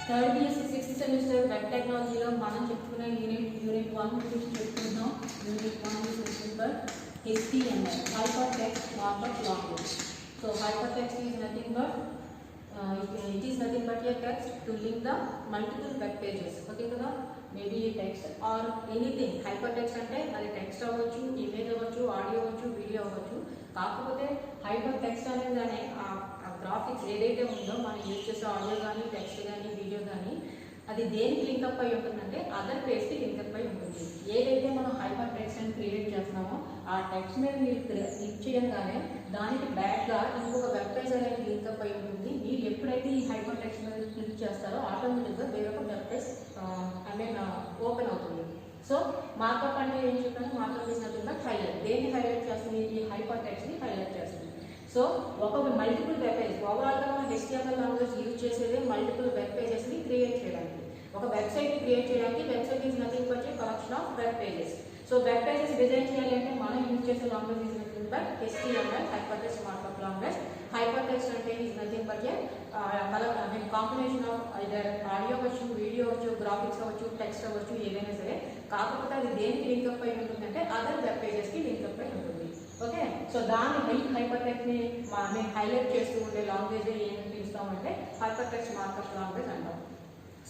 Third year 6th semester web టెక్నాలజీలో మనం చెప్పుకునే యూనిట్ 1 గురించి చెప్పుకుందాం. Unit 1 is nothing but HTML, hypertext markup language. So hypertext is nothing but it is nothing but a text to link the multiple web pages. Okay kada, maybe a text or anything. Hypertext అంటే అది text అవ్వచ్చు, image అవ్వచ్చు, audio అవ్వచ్చు, video అవ్వచ్చు. కాకపోతే hyper text అనేది ఆ graphics ఏదైతే ఉందో మనం యూజ్ చేసే ఆడియో కానీ, టెక్స్ట్ కానీ, వీడియో కానీ అది దేనికి లింకప్ అయి ఉంటుందంటే అదర్ పేజ్కి లింకప్ అయి ఉంటుంది. ఏదైతే మనం హైపర్ టెక్స్ట్ అని క్రియేట్ చేస్తున్నామో ఆ టెక్స్ట్ మీద మీరు క్లిక్ చేయగానే దానికి బ్యాక్గా ఇంకొక వెబ్ పేజ్ అనేది లింకప్ అయి ఉంటుంది. మీరు ఎప్పుడైతే ఈ హైపర్ టెక్స్ట్ మీద క్లిక్ చేస్తారో ఆటోమేటిక్గా వేరొక వెబ్ పేజ్ ఓపెన్ అవుతుంది. సో మార్కప్ అంటే ఏం చెప్పాను, మార్కప్ చేసినట్టుగా హైలైట్. దేన్ని హైలైట్ చేస్తుంది? ఈ హైపర్ టెక్స్ట్ని హైలైట్ చేస్తుంది. సో ఒక మల్టిపుల్ వెబ్ పేజ్, ఓవరాల్గా మనం HTML లాంగ్వేజ్ యూజ్ చేసేది మల్టిపుల్ వెబ్ పేజెస్ని క్రియేట్ చేయడానికి. ఒక వెబ్సైట్ని క్రియేట్ చేయడానికి website is nothing but collection of web pages. So web pages design చేయాలంటే మనం యూజ్ చేసే language is nothing but HTML, hypertext markup language. Hypertext అంటే is nothing but combination of either audio అవ్వచ్చు, video అవ్వచ్చు, graphics అవ్వచ్చు, text అవ్వచ్చు, ఏదైనా సరే. కాకపోతే అది దేనికి లింకప్ అయి ఉంటుందంటే అదర్ వెబ్ పేజెస్కి లింకప్ అయి ఉంటుంది. ఓకే, సో దాన్ని హైపర్టెక్స్ట్ని మేము హైలైట్ చేస్తూ ఉండే లాంగ్వేజ్ ఏమని పిలుస్తామంటే హైపర్టెక్స్ట్ మార్కప్ లాంగ్వేజ్ అంటాం.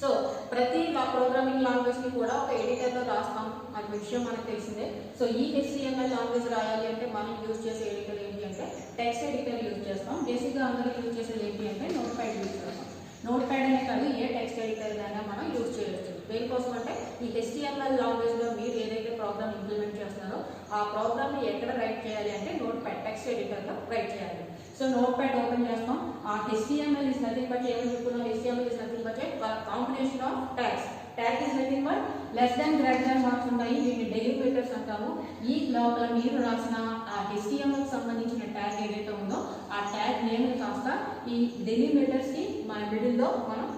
సో ప్రతి ప్రోగ్రామింగ్ లాంగ్వేజ్ని కూడా ఒక ఎడిటర్లో రాస్తాం, అది విషయం మనకు తెలిసిందే. సో ఈ HTML లాంగ్వేజ్ రాయాలి అంటే మనం యూజ్ చేసే ఎడిటర్ ఏంటి అంటే టెక్స్ట్ ఎడిటర్ యూజ్ చేస్తాం. బేసిక్గా అందరూ యూజ్ చేసేది ఏంటి అంటే నోట్ ప్యాడ్ యూజ్ చేస్తాం. నోట్ ప్యాడ్ అనే కాదు, ఏ టెక్స్ట్ ఎడిటర్ అయినా మనం యూజ్ చేయవచ్చు. దేనికోసం అంటే ఈ HTML లాంగ్వేజ్లో మీరు ఏదైతే ప్రోగ్రామ్ ఇంప్లిమెంట్ చేస్తున్నారో ఆ ప్రోగ్రామ్ని ఎక్కడ రైట్ చేయాలి అంటే నోట్ ప్యాడ్ టెక్స్ట్ ఎడిటర్లో రైట్ చేయాలి. సో నోట్ ప్యాడ్ ఓపెన్ చేస్తాం. ఆ HTML ఇస్ నథింగ్ బట్ ఏమని చెప్పుకున్నాం, HTML is nothing but combination of tags. Tag is nothing but less than greater than marks ఉన్నాయి, వీటిని డెలిమిటర్స్ అంటాము. ఈ లోపల మీరు రాసిన ఆ HTML సంబంధించిన ట్యాగ్ ఏదైతే ఉందో ఆ ట్యాగ్ నేమ్ కాస్త ఈ డెలిమిటర్స్కి మన మిడిల్లో మనం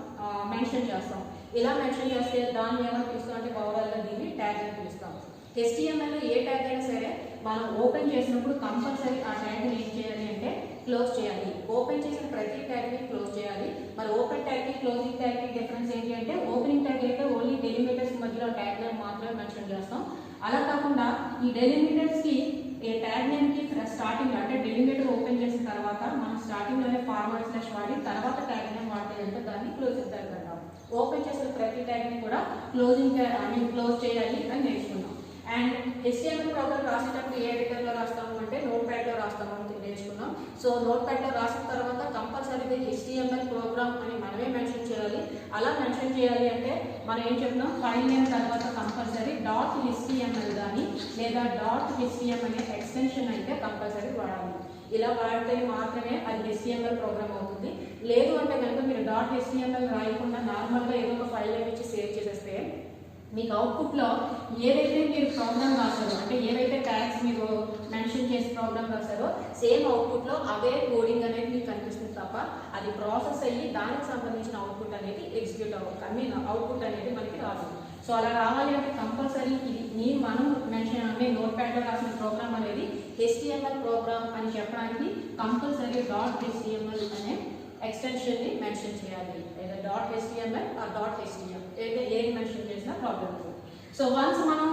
మెన్షన్ చేస్తాం. ఇలా మెన్షన్ చేస్తే దాన్ని ఏమని పిలుస్తాం అంటే ఓవరాల్గా దీన్ని ట్యాగ్ అని పిలుస్తాం. HTML ఏ ట్యాగ్ అయినా సరే మనం ఓపెన్ చేసినప్పుడు కంపల్సరీ ఆ ట్యాగ్ని ఏం చేయాలి అంటే క్లోజ్ చేయాలి. ఓపెన్ చేసిన ప్రతి ట్యాగ్ని క్లోజ్ చేయాలి. మరి ఓపెన్ ట్యాగ్కి క్లోజింగ్ ట్యాగ్కి డిఫరెన్స్ ఏంటి అంటే ఓపెనింగ్ ట్యాగ్ అయితే ఓన్లీ డెలిమిటర్స్ మధ్యలో ట్యాగ్ నేమ్ మాత్రమే మెన్షన్ చేస్తాం. అలా కాకుండా ఈ డెలిమిటర్స్కి ఏ ట్యాగ్ నేమ్కి స్టార్టింగ్ అంటే డెలిమిటర్ ఓపెన్ చేసిన తర్వాత మనం స్టార్టింగ్లోనే ఫార్వర్డ్ స్లాష్ వాడి తర్వాత ట్యాగ్ నేమ్ వాడితే అంటే దాన్ని క్లోజింగ్ ట్యాగ్ అంటాం. ఓపెన్ చేసిన ప్రతి ట్యాగ్ని కూడా క్లోజ్ చేయాలి అని నేర్చుకున్నాం. అండ్ HTML ప్రోగ్రామ్ రాసేటప్పుడు ఏ ఎడిటర్లో రాస్తాము అంటే నోట్ ప్యాడ్లో రాస్తాము అని నేర్చుకున్నాం. సో నోట్ ప్యాడ్లో రాసిన తర్వాత కంపల్సరీగా HTML ప్రోగ్రామ్ అని మనమే మెన్షన్ చేయాలి. అలా మెన్షన్ చేయాలి అంటే మనం ఏం చెప్తున్నాం, ఫైల్ నేమ్ తర్వాత కంపల్సరీ .html కానీ లేదా .htm అనే ఎక్స్టెన్షన్ అయితే కంపల్సరీ వాడాలి. ఇలా వాడితే మాత్రమే అది HTML ప్రోగ్రామ్ అవుతుంది. లేదు అంటే కనుక మీరు .html రాయకుండా నార్మల్గా ఏదో ఒక ఫైల్ నేమ్ ఇచ్చి సేవ్ చేసేస్తే మీకు అవుట్పుట్లో ఏదైతే మీరు ప్రోగ్రామ్ రాశారో అంటే ఏవైతే ట్యాగ్స్ మీరు మెన్షన్ చేసి ప్రోగ్రామ్ రాశారో సేమ్ అవుట్పుట్లో అవే కోడింగ్ అనేది మీకు కనిపిస్తుంది తప్ప అది ప్రాసెస్ అయ్యి దానికి సంబంధించిన అవుట్పుట్ అనేది ఎగ్జిక్యూట్ అవుట్పుట్ అనేది మనకి రాదు. సో అలా రావాలి అంటే కంపల్సరీ ఇది మనం మెన్షన్ నోట్ ప్యాడ్లో రాసిన ప్రోగ్రామ్ అనేది HTML ప్రోగ్రామ్ అని చెప్పడానికి కంపల్సరీ .html అనే ఎక్స్టెన్షన్ని మెన్షన్ చేయాలి. లేదా .html ఆర్ .htm ఏది మెన్షన్ చేసినా ప్రాబ్లం లేదు. సో వన్స్ మనం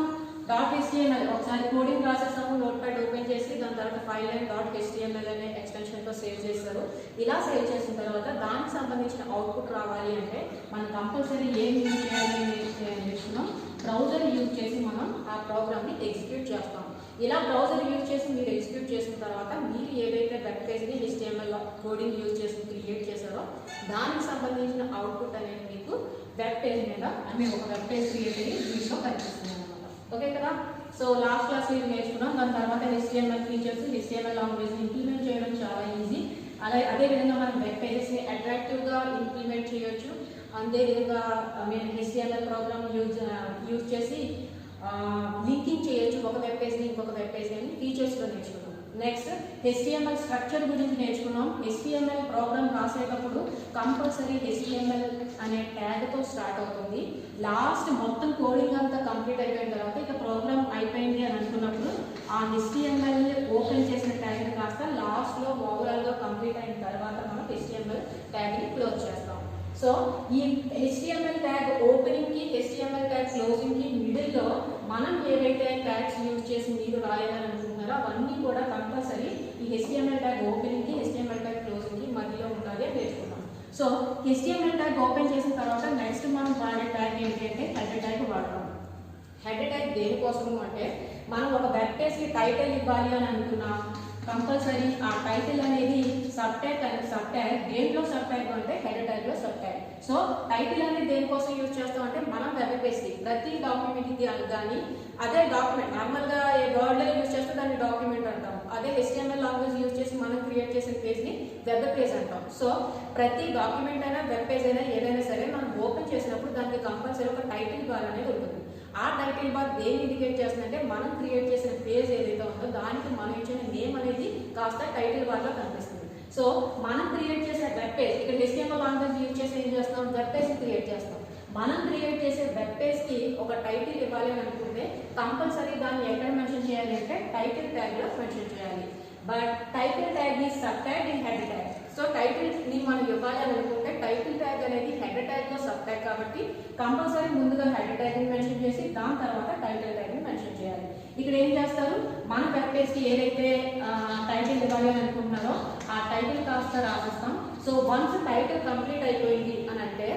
.html ఒకసారి కోడింగ్ రాసేసాము, నోట్ ప్యాడ్ ఓపెన్ చేసి దాని తర్వాత ఫైల్ నేమ్ .html అనే ఎక్స్టెన్షన్తో సేవ్ చేస్తారు. ఇలా సేవ్ చేసిన తర్వాత దానికి సంబంధించిన అవుట్పుట్ రావాలి అంటే మనం కంపల్సరీ ఏం యూజ్ చేయాలి నేర్చుకున్నాం, బ్రౌజర్ యూజ్ చేసి మనం ఆ ప్రోగ్రామ్ని ఎగ్జిక్యూట్ చేస్తాం. ఇలా బ్రౌజర్ యూజ్ చేసి మీరు ఎగ్జిక్యూట్ చేసిన తర్వాత మీరు ఏదైతే వెబ్ పేజ్ని HTML కోడింగ్ యూజ్ చేసి క్రియేట్ చేశారో దానికి సంబంధించిన అవుట్పుట్ అనేది మీకు వెబ్ పేజ్ మీద ఒక వెబ్ పేజ్ క్రియేట్ అయ్యి దీంట్లో కనిపిస్తుంది అనమాట. ఓకే కదా, సో లాస్ట్ క్లాస్ ఇది నేర్చుకున్నాం. దాని తర్వాత HTML ఫీచర్స్, HTML లాంగ్వేజ్ని ఇంప్లిమెంట్ చేయడం చాలా ఈజీ. అదేవిధంగా మనం వెబ్ పేజెస్ని అట్రాక్టివ్గా ఇంప్లిమెంట్ చేయొచ్చు. అదేవిధంగా మేము HTML ప్రోగ్రామ్ యూజ్ చేసి లింకింగ్ చేయొచ్చు ఒక వెబ్ పేజ్ని ఇంకొక వెబ్ పేజ్ అని ఫీచర్స్లో నేర్చుకున్నాం. నెక్స్ట్ HTML స్ట్రక్చర్ గురించి నేర్చుకున్నాం. HTML ప్రోగ్రామ్ రాసేటప్పుడు కంపల్సరీ HTML అనే ట్యాగ్తో స్టార్ట్ అవుతుంది. లాస్ట్ మొత్తం కోడింగ్ అంతా కంప్లీట్ అయిపోయిన తర్వాత ఇక ప్రోగ్రామ్ అయిపోయింది అని అనుకున్నప్పుడు ఆ HTML ఓపెన్ చేసిన ట్యాగ్ని కాస్త లాస్ట్లో ఓవరాల్గా కంప్లీట్ అయిన తర్వాత మనం HTML ట్యాగ్ని క్లోజ్ చేస్తాం. సో ఈ HTML ట్యాగ్ ఓపెనింగ్ కి HTML ట్యాగ్ క్లోజింగ్ కి మిడిల్ లో మనం ఏవైతే ట్యాగ్స్ యూజ్ చేసి మీరు రాయాలని అనుకుంటున్నారో అవన్నీ కూడా కంపల్సరీ ఈ HTML ట్యాగ్ ఓపెనింగ్ కి HTML ట్యాగ్ క్లోజింగ్ కి మధ్యలో ఉండాలి అని నేర్చుకున్నాం. సో HTML ట్యాగ్ ఓపెన్ చేసిన తర్వాత నెక్స్ట్ మనం వాడే ట్యాగ్ ఏంటి అంటే హెడ్ ట్యాగ్ వాడతాం. హెడ్ ట్యాగ్ దేనికోసము అంటే మనం ఒక వెబ్ పేజ్ కి టైటిల్ ఇవ్వాలి అని అనుకున్నాం, కంపల్సరీ ఆ టైటిల్ అనేది సబ్ ట్యాగ్ దేంట్లో సబ్ ట్యాగ్ అంటే హెడ్ ట్యాగ్ లో సబ్ ట్యాగ్. సో టైటిల్ అనేది దేనికోసం యూజ్ చేస్తాం అంటే మనం వెబ్ పేజ్ కి ప్రతి డాక్యుమెంట్ కి కానీ అదే డాక్యుమెంట్ నార్మల్ గా వర్డ్ లో యూజ్ చేస్తే దాన్ని డాక్యుమెంట్ అంటాం. అదే HTML లాంగ్వేజ్ యూజ్ చేసి మనం క్రియేట్ చేసిన పేజ్ ని వెబ్ పేజ్ అంటాం. సో ప్రతి డాక్యుమెంట్ అయినా వెబ్ పేజ్ అయినా ఏదైనా సరే మనం ఓపెన్ చేసినప్పుడు దానికి కంపల్సరీ ఒక టైటిల్ బార్ అనేది ఉంటుంది. ఆ టైటిల్ బార్ దేన్ని ఇండికేట్ చేస్తుందంటే మనం క్రియేట్ చేసిన పేజ్ ఏదైతే ఉందో దానికి మనం ఇచ్చిన నేమ్ అనేది కాస్త టైటిల్ బార్ లో కనిపిస్తుంది. సో మనం క్రియేట్ చేసే వెబ్ పేజ్ ఇక్కడ HTML లాంగ్వేజ్ యూజ్ చేసి ఏం చేస్తాం, వెబ్ పేజ్ క్రియేట్ చేస్తాం. మనం క్రియేట్ చేసే వెబ్ పేజ్ కి ఒక టైటిల్ ఇవ్వాలి అని అనుకుంటే కంపల్సరీ దాన్ని ఎక్కడ మెన్షన్ చేయాలి అంటే టైటిల్ ట్యాగ్ లో మెన్షన్ చేయాలి. బట్ టైటిల్ ట్యాగ్ ఈ sub tag in head tag. So title ని మనం ఇవ్వాలి అని అనుకుంటే టైటిల్ ట్యాగ్ అనేది హెడ్ ట్యాగ్ లో సబ్ ట్యాగ్ కాబట్టి కంపల్సరీ ముందుగా హెడ్ ట్యాగ్ ని మెన్షన్ చేసి దాని తర్వాత టైటిల్ ట్యాగ్ ని మెన్షన్ చేయాలి. ఇక్కడ ఏం చేస్తారు, మన వెబ్ పేజ్ కి ఏదైతే టైటిల్ ఇవ్వాలి అని అనుకుంటున్నారో ఆ టైటిల్ కాస్త రాసేస్తాం. సో వన్స్ టైటిల్ కంప్లీట్ అయిపోయింది అని అంటే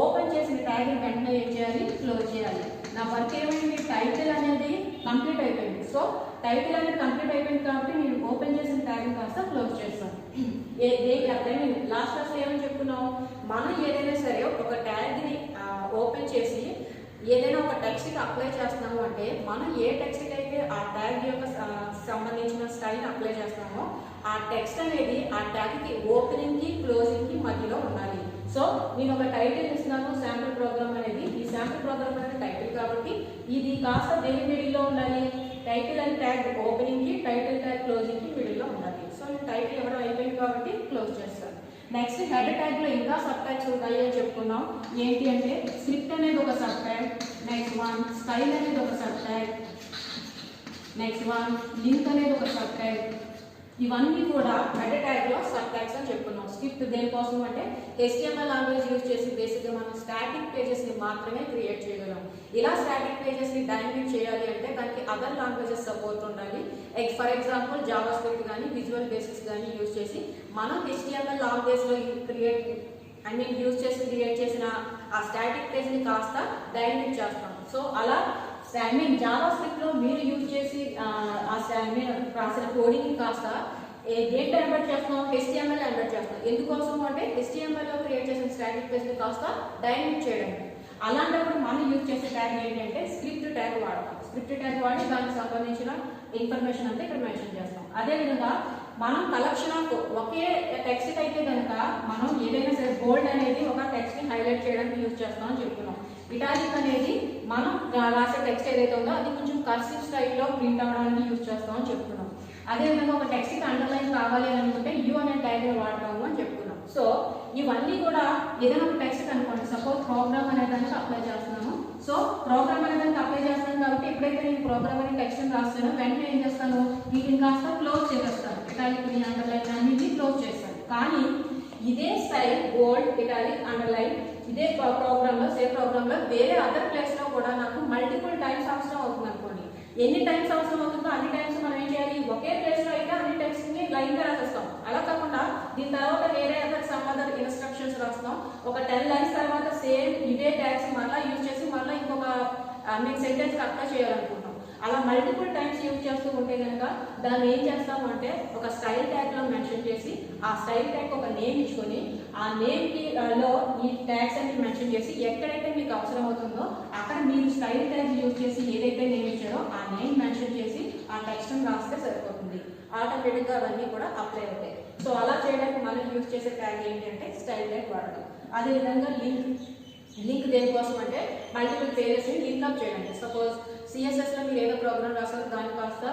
ఓపెన్ చేసిన ట్యాగ్ ని వెంటనే ఏం చేయాలి, క్లోజ్ చేయాలి. నా వర్క్ ఏమైంది, టైటిల్ అనేది కంప్లీట్ అయిపోయింది. సో టైటిల్ అనేది కంప్లీట్ అయిపోయింది కాబట్టి నేను ఓపెన్ చేసిన ట్యాగ్ కాస్త క్లోజ్ చేస్తాను. లాస్ట్ క్లాస్ ఏమని చెప్పుకున్నాం, మనం ఏదైనా సరే ఒక ట్యాగ్ ని ఓపెన్ చేసి ఏదైనా ఒక టెక్స్ట్ కి అప్లై చేస్తున్నాము అంటే మనం ఏ టెక్స్ట్ కి అయితే ఆ ట్యాగ్ యొక్క సంబంధించిన స్టైల్ అప్లై చేస్తామో ఆ టెక్స్ట్ అనేది ఆ ట్యాగ్ కి ఓపెనింగ్ కి క్లోజింగ్ కి మధ్యలో ఉండాలి. సో నేను ఒక టైటిల్ ఇస్తున్నాను, శాంపుల్ ప్రోగ్రామ్ అనేది. ఈ శాంపుల్ ప్రోగ్రామ్ అనేది టైటిల్ కాబట్టి ఇది కాస్త దేని మిడిల్ లో ఉండాలి, టైటిల్ అండ్ ట్యాగ్ ఓపెనింగ్ కి టైటిల్ ట్యాగ్ క్లోజింగ్ కి మిడిల్ లో ఉండాలి. సో నేను టైటిల్ ఇవ్వడం అయిపోయింది కాబట్టి క్లోజ్ చేస్తాను. నెక్స్ట్ హెడ్ ట్యాగ్ లో ఇంకా సబ్ ట్యాగ్స్ ఉంటాయి అని చెప్పుకున్నాం. ఏంటి అంటే స్క్రిప్ట్ అనేది ఒక sub tag, next one style అనేది ఒక sub tag, next one link అనేది ఒక సబ్ ట్యాగ్. ఇవన్నీ కూడా హెడ్ ట్యాగ్ లో సబ్ ట్యాగ్స్ అని చెప్పుకున్నాం. స్క్రిప్ట్ దేనికోసం అంటే HTML లాంగ్వేజ్ యూజ్ చేసి బేసిక్ గా మనం స్టాటిక్ పేజెస్ ని మాత్రమే క్రియేట్ చేయగలం. ఇలా స్టాటిక్ పేజెస్ ని డైనమిక్ చేయాలి అంటే దానికి అదర్ లాంగ్వేజెస్ సపోర్ట్ ఉండాలి. ఫర్ ఎగ్జాంపుల్ జావా స్క్రిప్ట్ కానీ విజువల్ బేసిక్స్ కానీ యూజ్ చేసి మనం HTML లాంగ్వేజ్ లో యూజ్ చేసి క్రియేట్ చేసిన ఆ స్టాటిక్ పేజ్ ని కాస్త డైనమిక్ చేస్తాం. సో అలా జావా స్క్రిప్ట్ లో మీరు యూజ్ చేసి రాసిన కోడింగ్ కాస్త దేంట్లో ఎంబెడ్ చేస్తాం, HTML ఎంబెడ్ చేస్తాం. ఎందుకోసం అంటే HTML లో క్రియేట్ చేసిన స్టాటిక్ పేజ్ ని కాస్త డైనమిక్ చేయడానికి. అలాంటప్పుడు మనం యూజ్ చేసే ట్యాగ్ ఏంటంటే స్క్రిప్ట్ ట్యాగ్ వాడతాం. స్క్రిప్ట్ ట్యాగ్ వాడి దానికి సంబంధించిన ఇన్ఫర్మేషన్ అంతా ఇక్కడ మెన్షన్ చేస్తాం. అదేవిధంగా మనం కలెక్షన్ ఆఫ్ ఒకే టెక్స్ట్ అయితే కనుక మనం ఏదైనా సరే బోల్డ్ అనేది ఒక టెక్స్ట్ ని హైలైట్ చేయడానికి యూజ్ చేస్తాం అని చెప్తున్నాం. ఇటాలిక్ అనేది మనం రాసే టెక్స్ట్ ఏదైతే ఉందో అది కొంచెం కర్సివ్ స్టైల్లో ప్రింట్ అవ్వడానికి యూజ్ చేస్తాం అని చెప్తున్నాం. అదేవిధంగా ఒక టెక్స్ట్ కి అండర్లైన్ కావాలి అని అనుకుంటే యూ అనే ట్యాగ్ వాడతాము అని చెప్తున్నాం. సో ఇవన్నీ కూడా ఏదైనా ఒక టెక్స్ట్ అనుకోండి, సపోజ్ ప్రోగ్రామ్ అనే దానికి అప్లై చేస్తున్నాను. సో ప్రోగ్రామ్ అనే దానికి అప్లై చేస్తాను కాబట్టి ఎప్పుడైతే నేను ప్రోగ్రామ్ అనే టెక్స్ట్ రాస్తానో వెంటనే ఏం చేస్తాను, వీటిని కాస్త క్లోజ్ చేసేస్తాను. ఇటాలిక్ అండర్లైన్ అన్నింటినీ క్లోజ్ చేస్తాను. కానీ ఇదే స్టైల్ బోల్డ్, ఇటాలిక్, అండర్లైన్ ఇదే ప్రోగ్రామ్ లో సేమ్ ప్రోగ్రామ్ లో వేరే అదర్ ప్లేస్ లో కూడా నాకు మల్టిపుల్ టైమ్స్ అవసరం అవుతుంది అనుకోండి. ఎన్ని టైమ్స్ అవసరం అవుతుందో అన్ని టైమ్స్ మనం ఏం చేయాలి, ఒకే ప్లేస్ లో అయితే అన్ని టెక్స్ట్ ని లైన్ గా రాసేస్తాం. అలా కాకుండా దీని తర్వాత వేరే అదర్ సమ్ అదర్ ఇన్స్ట్రక్షన్స్ రాస్తాం. ఒక 10 లైన్స్ తర్వాత సేమ్ ఇదే ట్యాగ్స్ మళ్ళీ యూజ్ చేసి మళ్ళీ ఇంకొక సెంటెన్స్ అప్లై చేయాలనుకుంటాం. అలా మల్టిపుల్ టైమ్స్ యూజ్ చేస్తూ ఉంటే కనుక దాన్ని ఏం చేస్తాము అంటే ఒక స్టైల్ ట్యాగ్ లో మెన్షన్ చేసి ఆ స్టైల్ ట్యాగ్ ఒక నేమ్ ఇచ్చుకొని ఆ నేమ్ కి లో ఈ ట్యాగ్స్ అన్ని మెన్షన్ చేసి ఎక్కడైతే మీకు అవసరం అవుతుందో అక్కడ మీరు స్టైల్ ట్యాగ్ యూజ్ చేసి ఏదైతే నేమ్ ఇచ్చారో ఆ నేమ్ మెన్షన్ చేసి ఆ టెక్స్ట్ రాస్తే సరిపోతుంది. ఆటోమేటిక్ గా అవన్నీ కూడా అప్లై అవుతాయి. సో అలా చేయడానికి మనం యూజ్ చేసే ట్యాగ్ ఏంటంటే స్టైల్ ట్యాగ్ వాడడం. అదేవిధంగా లింక్ దేనికోసం అంటే మల్టిపుల్ పేజెస్ ని లింక్ అప్ చేయడానికి. సపోజ్ CSS లో మీరు ఏదో ప్రోగ్రామ్ రాస్తారో దాని కాస్త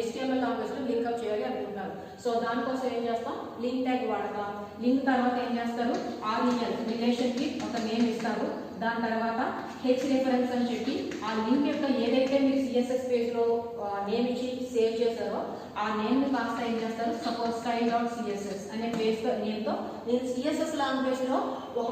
HTML లాంగ్వేజ్ లో లింక్ అప్ చేయాలి అనుకుంటారు. సో దానికోసం ఏం చేస్తాం, లింక్ ట్యాగ్ వాడతాం. లింక్ తర్వాత ఏం చేస్తారు, REL రిలేషన్ కి ఒక నేమ్ ఇస్తారు. దాని తర్వాత హెచ్ రిఫరెన్స్ అని చెప్పి ఆ లింక్ యొక్క ఏదైతే మీరు సిఎస్ఎస్ పేజ్లో నేమ్ ఇచ్చి సేవ్ చేశారో ఆ నేమ్ని కాస్త ఏం చేస్తారు, సపోజ్ style.css అనే నేమ్తో నేను సిఎస్ఎస్ లాంగ్వేజ్లో ఒక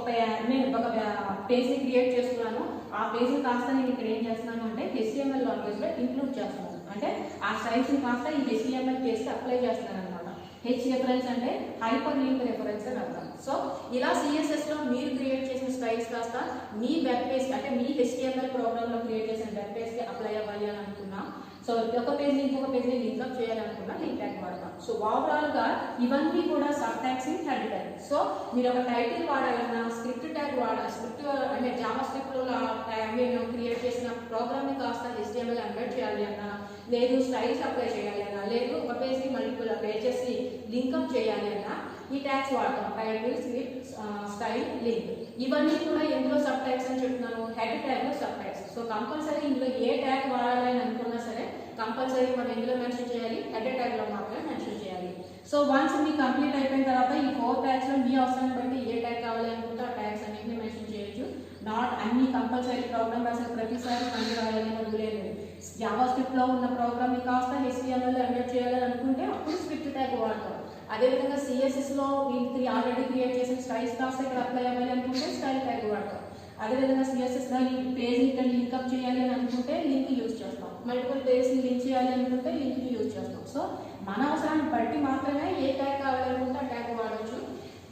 పేజ్ని క్రియేట్ చేస్తున్నాను. ఆ పేజ్ని కాస్త నేను ఇక్కడ ఏం చేస్తున్నాను అంటే HTML లాంగ్వేజ్లో ఇంక్లూడ్ చేస్తున్నాను. అంటే ఆ స్టైల్స్ని కాస్త ఈ HTML పేజ్కి అప్లై చేస్తున్నాను అనమాట. హెచ్ రిఫరెన్స్ అంటే హైపర్ లింక్ రిఫరెన్స్ అని అర్థం. సో ఇలా సిఎస్ఎస్లో మీరు క్రియేట్ చేసిన స్టైల్స్ కాస్త మీ వెబ్ పేజ్ అంటే మీ HTML ప్రోగ్రామ్లో క్రియేట్ చేసిన వెబ్ పేజ్కి అప్లై అవ్వాలి అని అనుకున్నా. సో ఒక పేజ్ని ఇంకొక పేజ్ని లింక్అప్ చేయాలనుకున్నా లింక్ ట్యాగ్ వాడతాం. సో ఓవరాల్గా ఇవన్నీ కూడా sub tags in head tag. So మీరు ఒక టైటిల్ వాడాలన్నా స్క్రిప్ట్ ట్యాగ్ స్క్రిప్ట్ అంటే జావా స్క్రిప్ట్లో క్రియేట్ చేసిన ప్రోగ్రామ్ని కాస్త HTML ఎంబెడ్ చేయాలి అన్నా, లేదు స్టైల్స్ అప్లై చేయాలి అన్నా, లేదు ఒక పేజ్కి మల్టిపుల్ పేజెస్ని లింక్అప్ చేయాలి అన్నా ఈ ట్యాగ్స్ వాడతాం. Title, script, style, link. ఇవన్నీ కూడా ఎందులో సబ్ ట్యాగ్స్ అని చెప్తున్నాను, హెడ్ ట్యాగ్లో సబ్ ట్యాగ్స్. సో కంపల్సరీ ఇందులో ఏ ట్యాగ్ వాడాలని అనుకున్నా సరే కంపల్సరీ మనం ఎందులో మెన్షన్ చేయాలి, హెడ్ ట్యాగ్లో మాత్రమే మెన్షన్ చేయాలి. సో వన్స్ మీ కంప్లీట్ అయిపోయిన తర్వాత ఈ 4 ట్యాగ్స్లో మీ అవసరాన్ని బట్టి ఏ ట్యాగ్ కావాలి అనుకుంటే ఆ ట్యాగ్స్ అన్నింటినీ మెన్షన్ చేయొచ్చు. నాట్ అన్ని కంపల్సరీ ప్రోగ్రామ్ రాసిన ప్రతిసారి మళ్ళీ రాయాలని రూల్ లేదు. జావా స్క్రిప్ట్లో ఉన్న ప్రోగ్రామ్ని కాస్త HTML ఎంబెడ్ చేయాలని అనుకుంటే అప్పుడు స్క్రిప్ట్ ట్యాగ్ వాడతాం. అదేవిధంగా సిఎస్ఎస్లో ఆల్రెడీ క్రియేట్ చేసిన స్టైల్స్ కాస్త ఇక్కడ అప్లై అవ్వాలి అనుకుంటే స్టైల్ ట్యాగ్ వాడతాం. అదేవిధంగా సిఎస్ఎస్లో ఈ పేజ్ని ఇక్కడ లింక్అప్ చేయాలి అని అనుకుంటే లింక్ యూజ్ చేస్తాం. మల్టిపుల్ పేజ్ని లింక్ చేయాలి అనుకుంటే లింక్ని యూజ్ చేస్తాం. సో మన అవసరాన్ని బట్టి మాత్రమే ఏ ట్యాగ్ కావాలనుకుంటే ఆ ట్యాగ్ వాడచ్చు.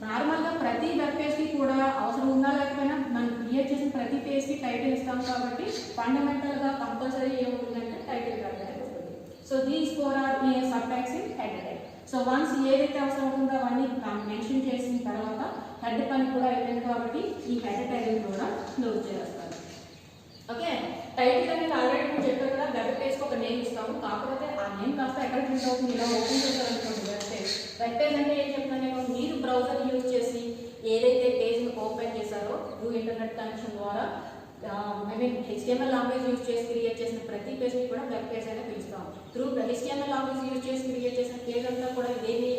నార్మల్గా ప్రతి వెబ్ పేజ్కి కూడా అవసరం ఉందా లేకపోయినా మనం క్రియేట్ చేసిన ప్రతి పేజ్కి టైటిల్ ఇస్తాం కాబట్టి ఫండమెంటల్గా కంపల్సరీ ఏముంటుందంటే టైటిల్ ట్యాగ్ అనేది ఉంటుంది. So these 4 are sub tags in head tag. So once ఏదైతే అవసరం ఉంటుందో అవన్నీ మెన్షన్ చేసిన తర్వాత హెడ్ పని కూడా అయిపోయింది కాబట్టి ఈ హెడ్ ట్యాగ్ కూడా క్లోజ్ చేస్తారు. ఓకే, టైటిల్ అనేది ఆల్రెడీ నేను చెప్పాను కదా, వెబ్ పేజ్కి ఒక నేమ్ ఇస్తాము. కాకపోతే ఆ నేమ్ కాస్త ఎక్కడ ప్రింట్ అవుతుంది, ఇలా ఓపెన్ చేశారనుకోండి వెబ్ పేజ్. వెబ్ పేజ్ అంటే ఏం చెప్తున్నాను నేను, మీరు బ్రౌజర్ యూజ్ చేసి ఏదైతే పేజ్ని ఓపెన్ చేశారో త్రూ ఇంటర్నెట్ కనెక్షన్ ద్వారా HTML లాంగ్వేజ్ యూజ్ చేసి క్రియేట్ చేసిన ప్రతి పేజ్ని కూడా వెబ్ పేజ్ అనేది పిలుస్తాం. త్రూ HTML లాంగ్వేజ్ యూజ్ చేసి క్రియేట్ చేసిన పేజ్ అంతా కూడా దేన్ని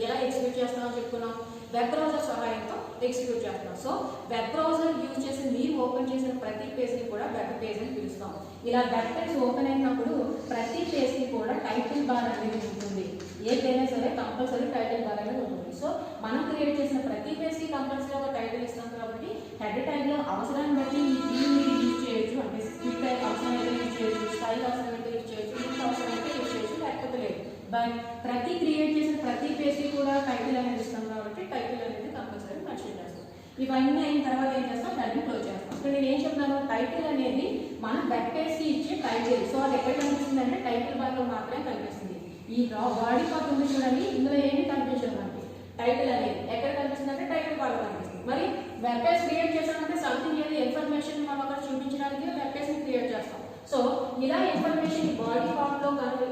ఎలా ఎగ్జిక్యూట్ చేస్తామని చెప్పుకున్నాం, వెబ్ బ్రౌజర్ సహాయంతో ఎగ్జిక్యూట్ చేస్తాం. సో వెబ్ బ్రౌజర్ యూజ్ చేసి మీరు ఓపెన్ చేసిన ప్రతి పేజ్ని కూడా వెబ్ పేజ్ అని పిలుస్తాం. ఇలా వెబ్ పేజ్ ఓపెన్ అయినప్పుడు ప్రతి పేజ్కి కూడా టైటిల్ బార్ అనేది ఉంటుంది. ఏదైనా సరే కంపల్సరీ టైటిల్ బార్ అనేది ఉంటుంది. సో మనం క్రియేట్ చేసిన ప్రతి పేజ్కి కంపల్సరీ ఒక టైటిల్ ఇస్తాం కాబట్టి హెడ్ ట్యాగ్లో అవసరాన్ని బట్టి ఈ థీమ్ మీరు యూజ్ చేయొచ్చు. అంటే స్క్రిప్ట్ టైప్ అవసరం అయితే యూజ్ చేయొచ్చు, స్టైల్ అవసరం అయితే యూజ్ చేయొచ్చు, లింక్ అవసరం అయితే యూజ్ చేయొచ్చు, లేకపోతే లేదు. బట్ ప్రతి క్రియేట్ చేసిన ప్రతి పేజ్కి కూడా టైటిల్ అనేది ఇస్తాం కాబట్టి టైటిల్ అనేది కంపల్సరీ మెన్షన్ చేస్తాం. ఇవన్నీ అయిన తర్వాత ఏం చేస్తాం, దాన్ని క్లోజ్ చేస్తాం. ఇక్కడ నేను ఏం చెప్తున్నాను, టైటిల్ అనేది మన వెబ్ పేజ్కి ఇచ్చే టైటిల్. సో అది ఎక్కడ కనిపిస్తుంది అంటే టైటిల్ బార్లో మాత్రమే కనిపిస్తుంది. ఈ బాడీ పార్ట్ ఉంది చూడండి, ఇందులో ఏమీ కనిపించదు మనకి. టైటిల్ అనేది ఎక్కడ కనిపిస్తుంది అంటే టైటిల్ బార్లో కనిపిస్తుంది. మరి వెబ్ పేజ్ క్రియేట్ చేసామంటే సంథింగ్ ఏది ఇన్ఫర్మేషన్ మనం అక్కడ చూపించడానికి వెబ్ పేజ్ని క్రియేట్ చేస్తాం. సో ఇలా ఇన్ఫర్మేషన్ బాడీ పార్ట్లో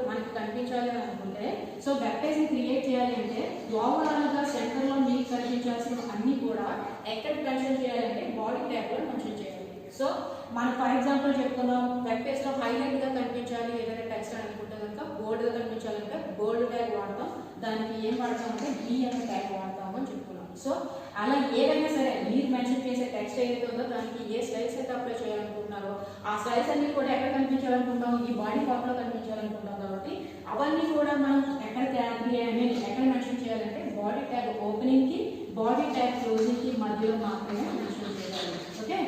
మనకి కనిపించాలి అని అనుకుంటే, సో వెబ్ పేజ్ని క్రియేట్ చేయాలి అంటే ఓవరాల్గా సెంటర్లో మీకు కనిపించాల్సిన అన్ని కూడా ఎక్కడ మెన్షన్ చేయాలంటే బాడీ ట్యాగ్లో మెన్షన్ చేయాలి. సో మనం ఫర్ ఎగ్జాంపుల్ చెప్పుకున్నాం, వెబ్ పేజ్లో హైలైట్గా కనిపించాలి ఏదైనా టెక్స్ట్ అని అనుకుంటే కనుక బోల్డ్గా కనిపించాలంటే బోల్డ్ ట్యాగ్ వాడతాం. దానికి ఏం వాడతామంటే బి అనే ట్యాగ్ వాడతాము అని చెప్పుకున్నాం. సో అలా ఏదైనా సరే మీరు మెన్షన్ చేసే టెక్స్ట్ ఏదైతే ఉందో దానికి ఏ స్టైల్స్ అయితే అప్లై చేయాలనుకుంటున్నారో ఆ స్టైల్స్ అన్ని కూడా ఎక్కడ కనిపించాలనుకుంటాం, ఈ బాడీ పార్ట్లో కనిపించాలనుకుంటాం. కాబట్టి అవన్నీ కూడా మనం ఎక్కడ మెన్షన్ చేయాలంటే బాడీ ట్యాగ్ ఓపెనింగ్కి బాడీ ట్యాగ్ క్లోజింగ్కి మధ్యలో మాత్రమే మెన్షన్ చేయాలి. Okay,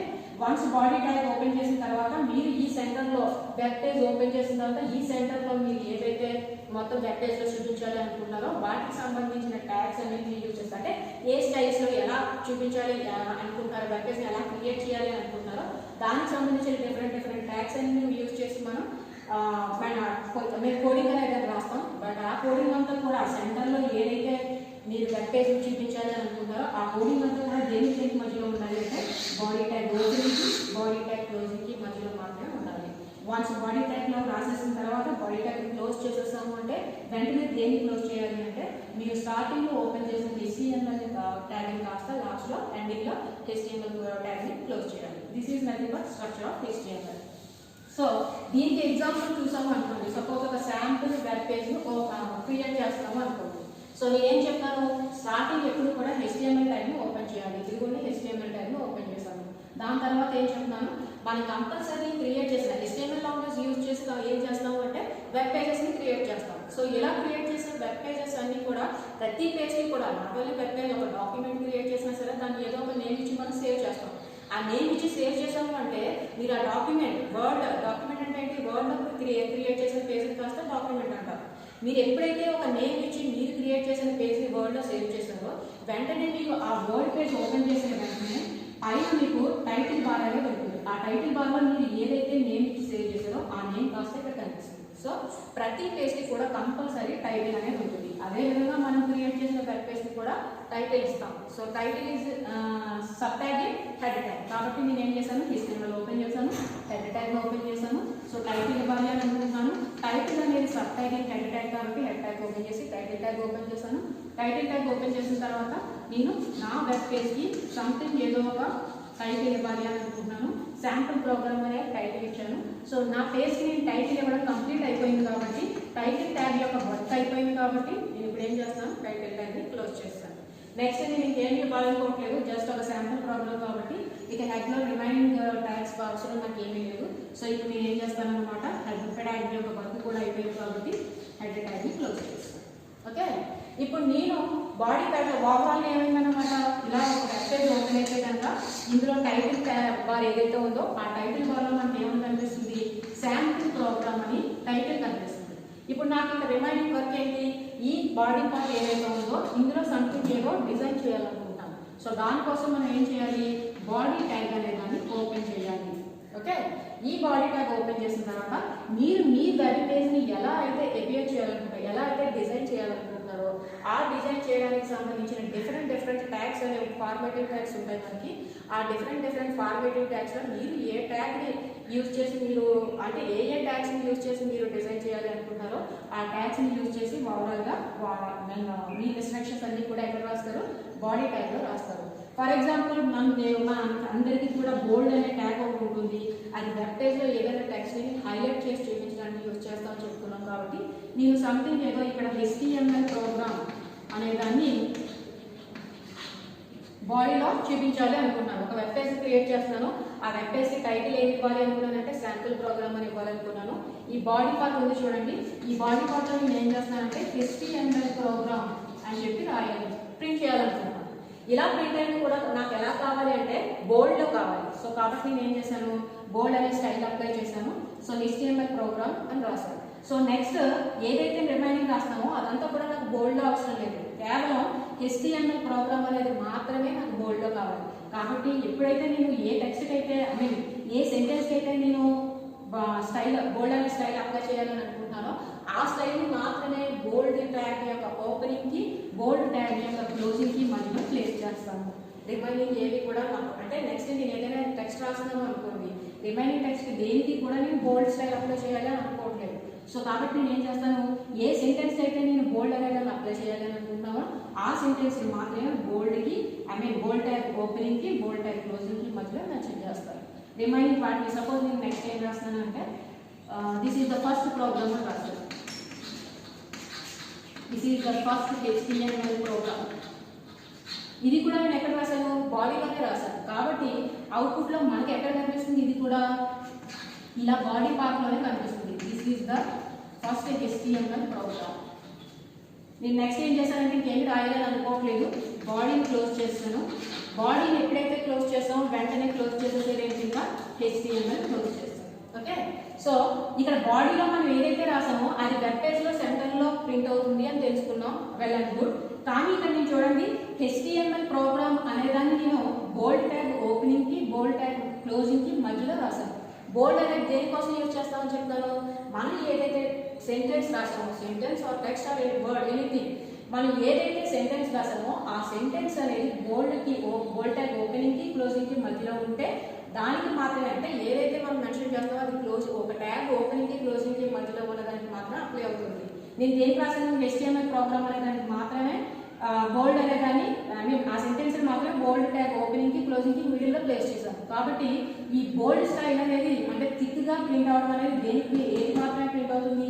once body tag open చేసిన తర్వాత మీరు ఈ సెంటర్లో వెబ్ పేజ్ ఓపెన్ చేసిన తర్వాత ఈ సెంటర్లో మీరు ఏదైతే మొత్తం వెబ్ పేజ్లో చూపించాలి అనుకుంటున్నారో వాటికి సంబంధించిన ట్యాగ్స్ అనేది మీరు యూజ్ చేస్తారు. అంటే ఏ స్టైల్స్లో ఎలా చూపించాలి అనుకుంటారో, వెబ్ పేజ్ని ఎలా క్రియేట్ చేయాలి అని అనుకుంటారో దానికి సంబంధించిన డిఫరెంట్ ట్యాగ్స్ అన్ని యూజ్ చేసి మనం మేము కోడింగ్ అనేది రాస్తాం. బట్ ఆ కోడింగ్ అంతా కూడా సెంటర్లో ఏదైతే మీరు వెబ్ పేజ్ చూపించాలి అని అనుకుంటారో ఆ కోడింగ్ అంతా కూడా దేనికి మధ్యలో ఉండాలి అంటే బాడీ ట్యాగ్ ఓపెనింగ్కి బాడీ ట్యాగ్ క్లోజింగ్కి మధ్యలో మాత్రమే ఉండాలి. వన్స్ బాడీ ట్యాగ్లో రాసేసిన తర్వాత బాడీ ట్యాగ్ క్లోజ్ చేసేసాము అంటే వెంటనే దేన్ని క్లోజ్ చేయాలి అంటే మీరు స్టార్టింగ్లో ఓపెన్ చేసిన HTML ట్యాగ్ని కాస్త లాస్ట్లో ఎండింగ్లో HTML ట్యాగ్ని క్లోజ్ చేయాలి. This is nothing but structure of HTML. So దీనికి ఎగ్జాంపుల్ చూసాము అనుకోండి, సపోజ్ ఒక శాంపుల్ వెబ్ పేజ్ను క్రియేట్ చేస్తాము అనుకోండి. సో నేనేం చెప్తాను, స్టార్టింగ్ ఎప్పుడు కూడా HTML ట్యాగ్ని ఓపెన్ చేయాలి. ఇదిగోండి HTML ట్యాగ్ని ఓపెన్ చేశాను. దాని తర్వాత ఏం చెప్తున్నాను, మనం కంపల్సరీ క్రియేట్ చేసిన HTML లాంగ్వేజ్ యూజ్ చేసి ఏం చేస్తాము అంటే వెబ్ పేజెస్ని క్రియేట్ చేస్తాం. సో ఇలా క్రియేట్ చేసిన వెబ్ పేజెస్ అన్ని కూడా ప్రతి పేజ్కి కూడా నాట్ ఓన్లీ వెబ్ పేజ్, ఒక డాక్యుమెంట్ క్రియేట్ చేసినా సరే దాన్ని ఏదో ఒక నేమ్ ఇచ్చి మనం సేవ్ చేస్తాం. ఆ నేమ్ ఇచ్చి సేవ్ చేసాము అంటే మీరు ఆ డాక్యుమెంట్ డాక్యుమెంట్ అంటే ఏంటి, వర్డ్లో క్రియేట్ చేసిన పేజ్ కాస్త డాక్యుమెంట్ అంటారు. మీరు ఎప్పుడైతే ఒక నేమ్ ఇచ్చి మీరు క్రియేట్ చేసిన పేజ్ని వర్డ్లో సేవ్ చేస్తారో వెంటనే మీకు ఆ వర్డ్ పేజ్ ఓపెన్ చేసిన వెంటనే పైన మీకు టైటిల్ బార్ అనేది ఉంటుంది. ఆ టైటిల్ బార్లో మీరు ఏదైతే నేమ్ ఇచ్చి సేవ్ చేశారో ఆ నేమ్ కాస్త ఇక్కడ కనిపిస్తుంది. సో ప్రతి పేజ్కి కూడా కంపల్సరీ టైటిల్ అనేది ఉంటుంది. అదేవిధంగా మనం క్రియేట్ చేసిన వెబ్ పేజ్కి కూడా టైటిల్ ఇస్తాం. So title is sub tag head tag. కాబట్టి నేను ఏం చేశాను, HTML ఓపెన్ చేశాను, హెడ్ ట్యాగ్ ఓపెన్ చేశాను. సో టైటిల్ ఇవ్వాలి అని అనుకుంటున్నాను. టైటిల్ అనేది సబ్ ట్యాగ్ హెడ్ ట్యాగ్ కాబట్టి హెడ్ ట్యాగ్ ఓపెన్ చేసి టైటిల్ ట్యాగ్ ఓపెన్ చేశాను. టైటిల్ ట్యాగ్ ఓపెన్ చేసిన తర్వాత నేను నా వెబ్ పేజ్కి సంథింగ్ ఏదో ఒక టైటిల్ ఇవ్వాలి అని అనుకుంటున్నాను. శాంపుల్ ప్రోగ్రామ్ అనే టైటిల్ ఇచ్చాను. సో నా పేజ్కి నేను టైటిల్ ఇవ్వడం కంప్లీట్ అయిపోయింది కాబట్టి టైటిల్ ట్యాగ్ యొక్క వర్క్ అయిపోయింది కాబట్టి నేను ఇప్పుడు ఏం చేస్తాను, టైటిల్ ట్యాగ్ని క్లోజ్ చేస్తాను. నెక్స్ట్ నేను ఇంకేమి ఇవ్వాలనుకోవట్లేదు, జస్ట్ ఒక శాంపుల్ ప్రాబ్లం కాబట్టి ఇక హెడ్లో రిమైనింగ్ ట్యాగ్స్ అవసరం నాకు ఏమీ లేదు. సో ఇప్పుడు నేను ఏం చేస్తాను అనమాట, హెడ్ ట్యాగ్ యొక్క వర్క్ కూడా అయిపోయింది కాబట్టి హెడ్ ట్యాగ్ని క్లోజ్ చేస్తాను. ఓకే, ఇప్పుడు నేను బాడీ ట్యాగ్ ఓవరాల్ ఏమైందనమాట, ఇలా ఒక వెబ్ పేజ్ ఓపెన్ అయితే కనుక ఇందులో టైటిల్ బార్ ఏదైతే ఉందో ఆ టైటిల్ బార్లో మనకి ఏమని కనిపిస్తుంది, శాంపుల్ ప్రోగ్రామ్ అని టైటిల్ కనిపిస్తుంది. ఇప్పుడు నాకు ఇంకా రిమైనింగ్ వర్క్ ఏంటి, ఈ బాడీ పార్ట్ ఏదైతే ఉందో ఇందులో సంథింగ్ ఏదో డిజైన్ చేయాలనుకుంటాను. సో దానికోసం మనం ఏం చేయాలి, బాడీ ట్యాగ్ అనే దాన్ని ఓపెన్ చేయాలి. ఓకే, ఈ బాడీ ట్యాగ్ ఓపెన్ చేసిన తర్వాత మీరు మీ వెబ్ పేజ్ని ఎలా అయితే ఎపియర్ చేయాలనుకుంటారో, ఎలా అయితే డిజైన్ చేయాలనుకుంటున్నారో ఆ డిజైన్ చేయడానికి సంబంధించిన డిఫరెంట్ ట్యాగ్స్ అనే ఫార్మేటివ్ ట్యాగ్స్ ఉంటాయి మనకి. ఆ డిఫరెంట్ ఫార్మేటివ్ ట్యాగ్స్లో మీరు ఏ ట్యాగ్ని యూజ్ చేసి మీరు అంటే ఏ ట్యాగ్స్ని యూజ్ చేసి మీరు డిజైన్ చేయాలి అనుకుంటారో ఆ ట్యాగ్స్ని యూజ్ చేసి ఓవరాల్గా మీ ఇన్స్ట్రక్షన్స్ అన్ని కూడా ఎక్కడ రాస్తారు, బాడీ ట్యాగ్లో రాస్తారు. ఫర్ ఎగ్జాంపుల్ మన అందరికీ కూడా బోల్డ్ అనే ట్యాగ్ ఒకటి ఉంటుంది. అది వెబ్ పేజ్లో ఏదైనా టెక్స్ట్ని హైలైట్ చేసి చూపించడానికి యూజ్ చేస్తామని చెప్తున్నాం కాబట్టి నేను సంథింగ్ ఏదో ఇక్కడ HTML ప్రోగ్రామ్ అనే దాన్ని బాడీలో చూపించాలి అనుకున్నాను. ఒక వెబ్ పేజ్ క్రియేట్ చేస్తున్నాను, ఆ వెబ్ పేజ్కి టైటిల్ ఏమి ఇవ్వాలి అనుకున్నాను అంటే శాంపుల్ ప్రోగ్రామ్ అని ఇవ్వాలనుకున్నాను. ఈ బాడీ పార్ట్ ఉంది చూడండి, ఈ బాడీ పార్ట్లో నేను ఏం చేస్తున్నానంటే HTML ప్రోగ్రామ్ అని చెప్పి రాయాలి, ప్రింట్ చేయాలనుకున్నాను. ఇలా ప్రింట్ అయిన కూడా నాకు ఎలా కావాలి అంటే బోల్డ్లో కావాలి. సో కాబట్టి నేను ఏం చేశాను, బోల్డ్ అనే స్టైల్ అప్లై చేశాను. సో HTML ప్రోగ్రామ్ అని రాశాను. సో నెక్స్ట్ ఏదైతే రిమైనింగ్ రాస్తామో అదంతా కూడా నాకు బోల్డ్లో అవసరం లేదు, కేవలం HTML ప్రోగ్రామ్ అనేది మాత్రమే నాకు బోల్డ్లో కావాలి. కాబట్టి ఎప్పుడైతే నేను ఏ టెక్స్ట్కి అయితే ఏ సెంటెన్స్కి అయితే నేను బోల్డ్ అనే స్టైల్ అప్లై చేయాలని అనుకుంటున్నానో ఆ స్టైల్ని మాత్రమే బోల్డ్ ట్యాగ్ యొక్క ఓపెనింగ్కి బోల్డ్ ట్యాగ్ యొక్క క్లోజింగ్కి మధ్యలో ప్లేస్ చేస్తాను. రిమైనింగ్ ఏవి కూడా అంటే నెక్స్ట్ నేను ఏదైనా టెక్స్ట్ రాస్తున్నాను అనుకోండి, రిమైనింగ్ టెక్స్ట్ దేనికి కూడా నేను బోల్డ్ స్టైల్ అప్లై చేయాలి అని అనుకోవట్లేదు. సో కాబట్టి నేను ఏం చేస్తాను, ఏ సెంటెన్స్ అయితే నేను బోల్డ్ అనేది అప్లై చేయాలి అని అనుకుంటున్నామో ఆ సెంటెన్స్ మాత్రమే బోల్డ్కి బోల్డ్ ట్యాగ్ ఓపెనింగ్కి బోల్డ్ ట్యాగ్ క్లోజింగ్కి మధ్యలో మెన్షన్ చేస్తాను. రిమైనింగ్ వాటిని సపోజ్ నేను నెక్స్ట్ ఏం రాస్తాను అంటే this is the first program అని రాస్తాను. This is the first HTML program. ఇది కూడా నేను ఎక్కడ రాశాను, బాడీలోనే రాశాను. కాబట్టి అవుట్పుట్లో మనకి ఎక్కడ కనిపిస్తుంది, ఇది కూడా ఇలా బాడీ పార్ట్లోనే కనిపిస్తుంది. This is the first HTML program. నేను నెక్స్ట్ ఏం చేశానంటే ఇంకేమి రాయాలని అనుకోవట్లేదు, బాడీని క్లోజ్ చేస్తాను. బాడీని ఎప్పుడైతే క్లోజ్ చేస్తామో వెంటనే క్లోజ్ చేసేది ఏంటి, ఇంకా HTML క్లోజ్ చేస్తాను. ఓకే, సో ఇక్కడ బాడీలో మనం ఏదైతే రాసామో అది వెబ్ పేజ్లో సెంటర్లో ప్రింట్ అవుతుంది అని తెలుసుకున్నాం, వెల్ అండ్ గుడ్. కానీ ఇక్కడ నేను చూడండి HTML ప్రోగ్రామ్ అనేదాన్ని నేను బోల్డ్ ట్యాగ్ ఓపెనింగ్కి బోల్డ్ ట్యాగ్ క్లోజింగ్కి మధ్యలో రాశాను. బోల్డ్ అనేది దేనికోసం యూజ్ చేస్తామని చెప్తాను, మనం ఏదైతే సెంటెన్స్ రాసామో, sentence or text or word anything, మనం ఏదైతే సెంటెన్స్ రాసామో ఆ సెంటెన్స్ అనేది బోల్డ్ ట్యాగ్ ఓపెనింగ్కి క్లోజింగ్కి మధ్యలో ఉంటే దానికి మాత్రమే, అంటే ఏదైతే మనం మెన్షన్ చేస్తామో అది క్లోజ్ ఒక ట్యాగ్ ఓపెనింగ్కి క్లోజింగ్కి మధ్యలో ఉన్నదానికి మాత్రం అప్లై అవుతుంది. నేను దేనికి రాసాను, HTML ప్రోగ్రామ్ అనే దానికి మాత్రమే బోల్డ్ అనే దాన్ని ఆ సెంటెన్స్ మాత్రమే బోల్డ్ ట్యాగ్ ఓపెనింగ్కి క్లోజింగ్కి మిడిల్లో ప్లేస్ చేశాను. కాబట్టి ఈ బోల్డ్ స్టైల్ అనేది అంటే థిక్గా ప్రింట్ అవడం అనేది దేనికి ఏది మాత్రమే ప్రింట్ అవుతుంది,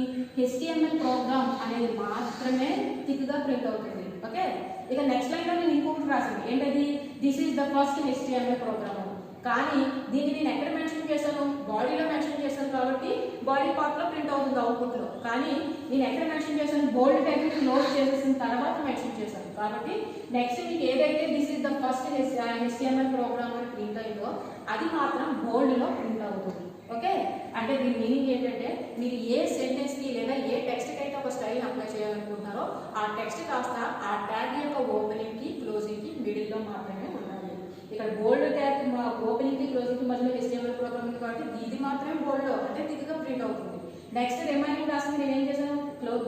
HTML ప్రోగ్రామ్ అనేది మాత్రమే థిక్గా ప్రింట్ అవుతుంది. ఓకే, ఇక నెక్స్ట్ లైన్లో నేను ఇంకొకటి రాశాను ఏంటది, this is the first HTML program. కానీ దీన్ని నేను ఎక్కడ మెన్షన్ చేశాను, బాడీలో మెన్షన్ చేశాను కాబట్టి బాడీ పార్ట్లో ప్రింట్ అవుతుంది అవుట్పుట్లో. కానీ నేను ఎక్కడ మెన్షన్ చేశాను, బోల్డ్ ట్యాగ్ క్లోజ్ చేసేసిన తర్వాత మెన్షన్ చేశాను. కాబట్టి నెక్స్ట్ మీకు ఏదైతే this is the first HTML program అని ప్రింట్ అయిందో అది మాత్రం బోల్డ్లో ప్రింట్ అవుతుంది. ఓకే, అంటే దీని మీనింగ్ ఏంటంటే మీరు ఏ సెంటెన్స్కి లేదా ఏ టెక్స్ట్కి అయితే ఒక స్టైల్ అప్లై చేయాలనుకుంటున్నారో ఆ టెక్స్ట్ కాస్త ఆ ట్యాగ్ యొక్క ఓపెనింగ్కి క్లోజింగ్కి మిడిల్లో మాత్రమే ఉండాలి. ఇక్కడ బోల్డ్ ట్యాగ్ ఓపెనింగ్కి క్లోజింగ్కి మధ్యలో HTML ప్రోగ్రామ్ ఉంది కాబట్టి ఇది మాత్రమే బోల్డ్లో అంటే దిగుగా ప్రింట్ అవుతుంది. నెక్స్ట్ రిమైనింగ్ రాసిన నేను ఏం చేశాను,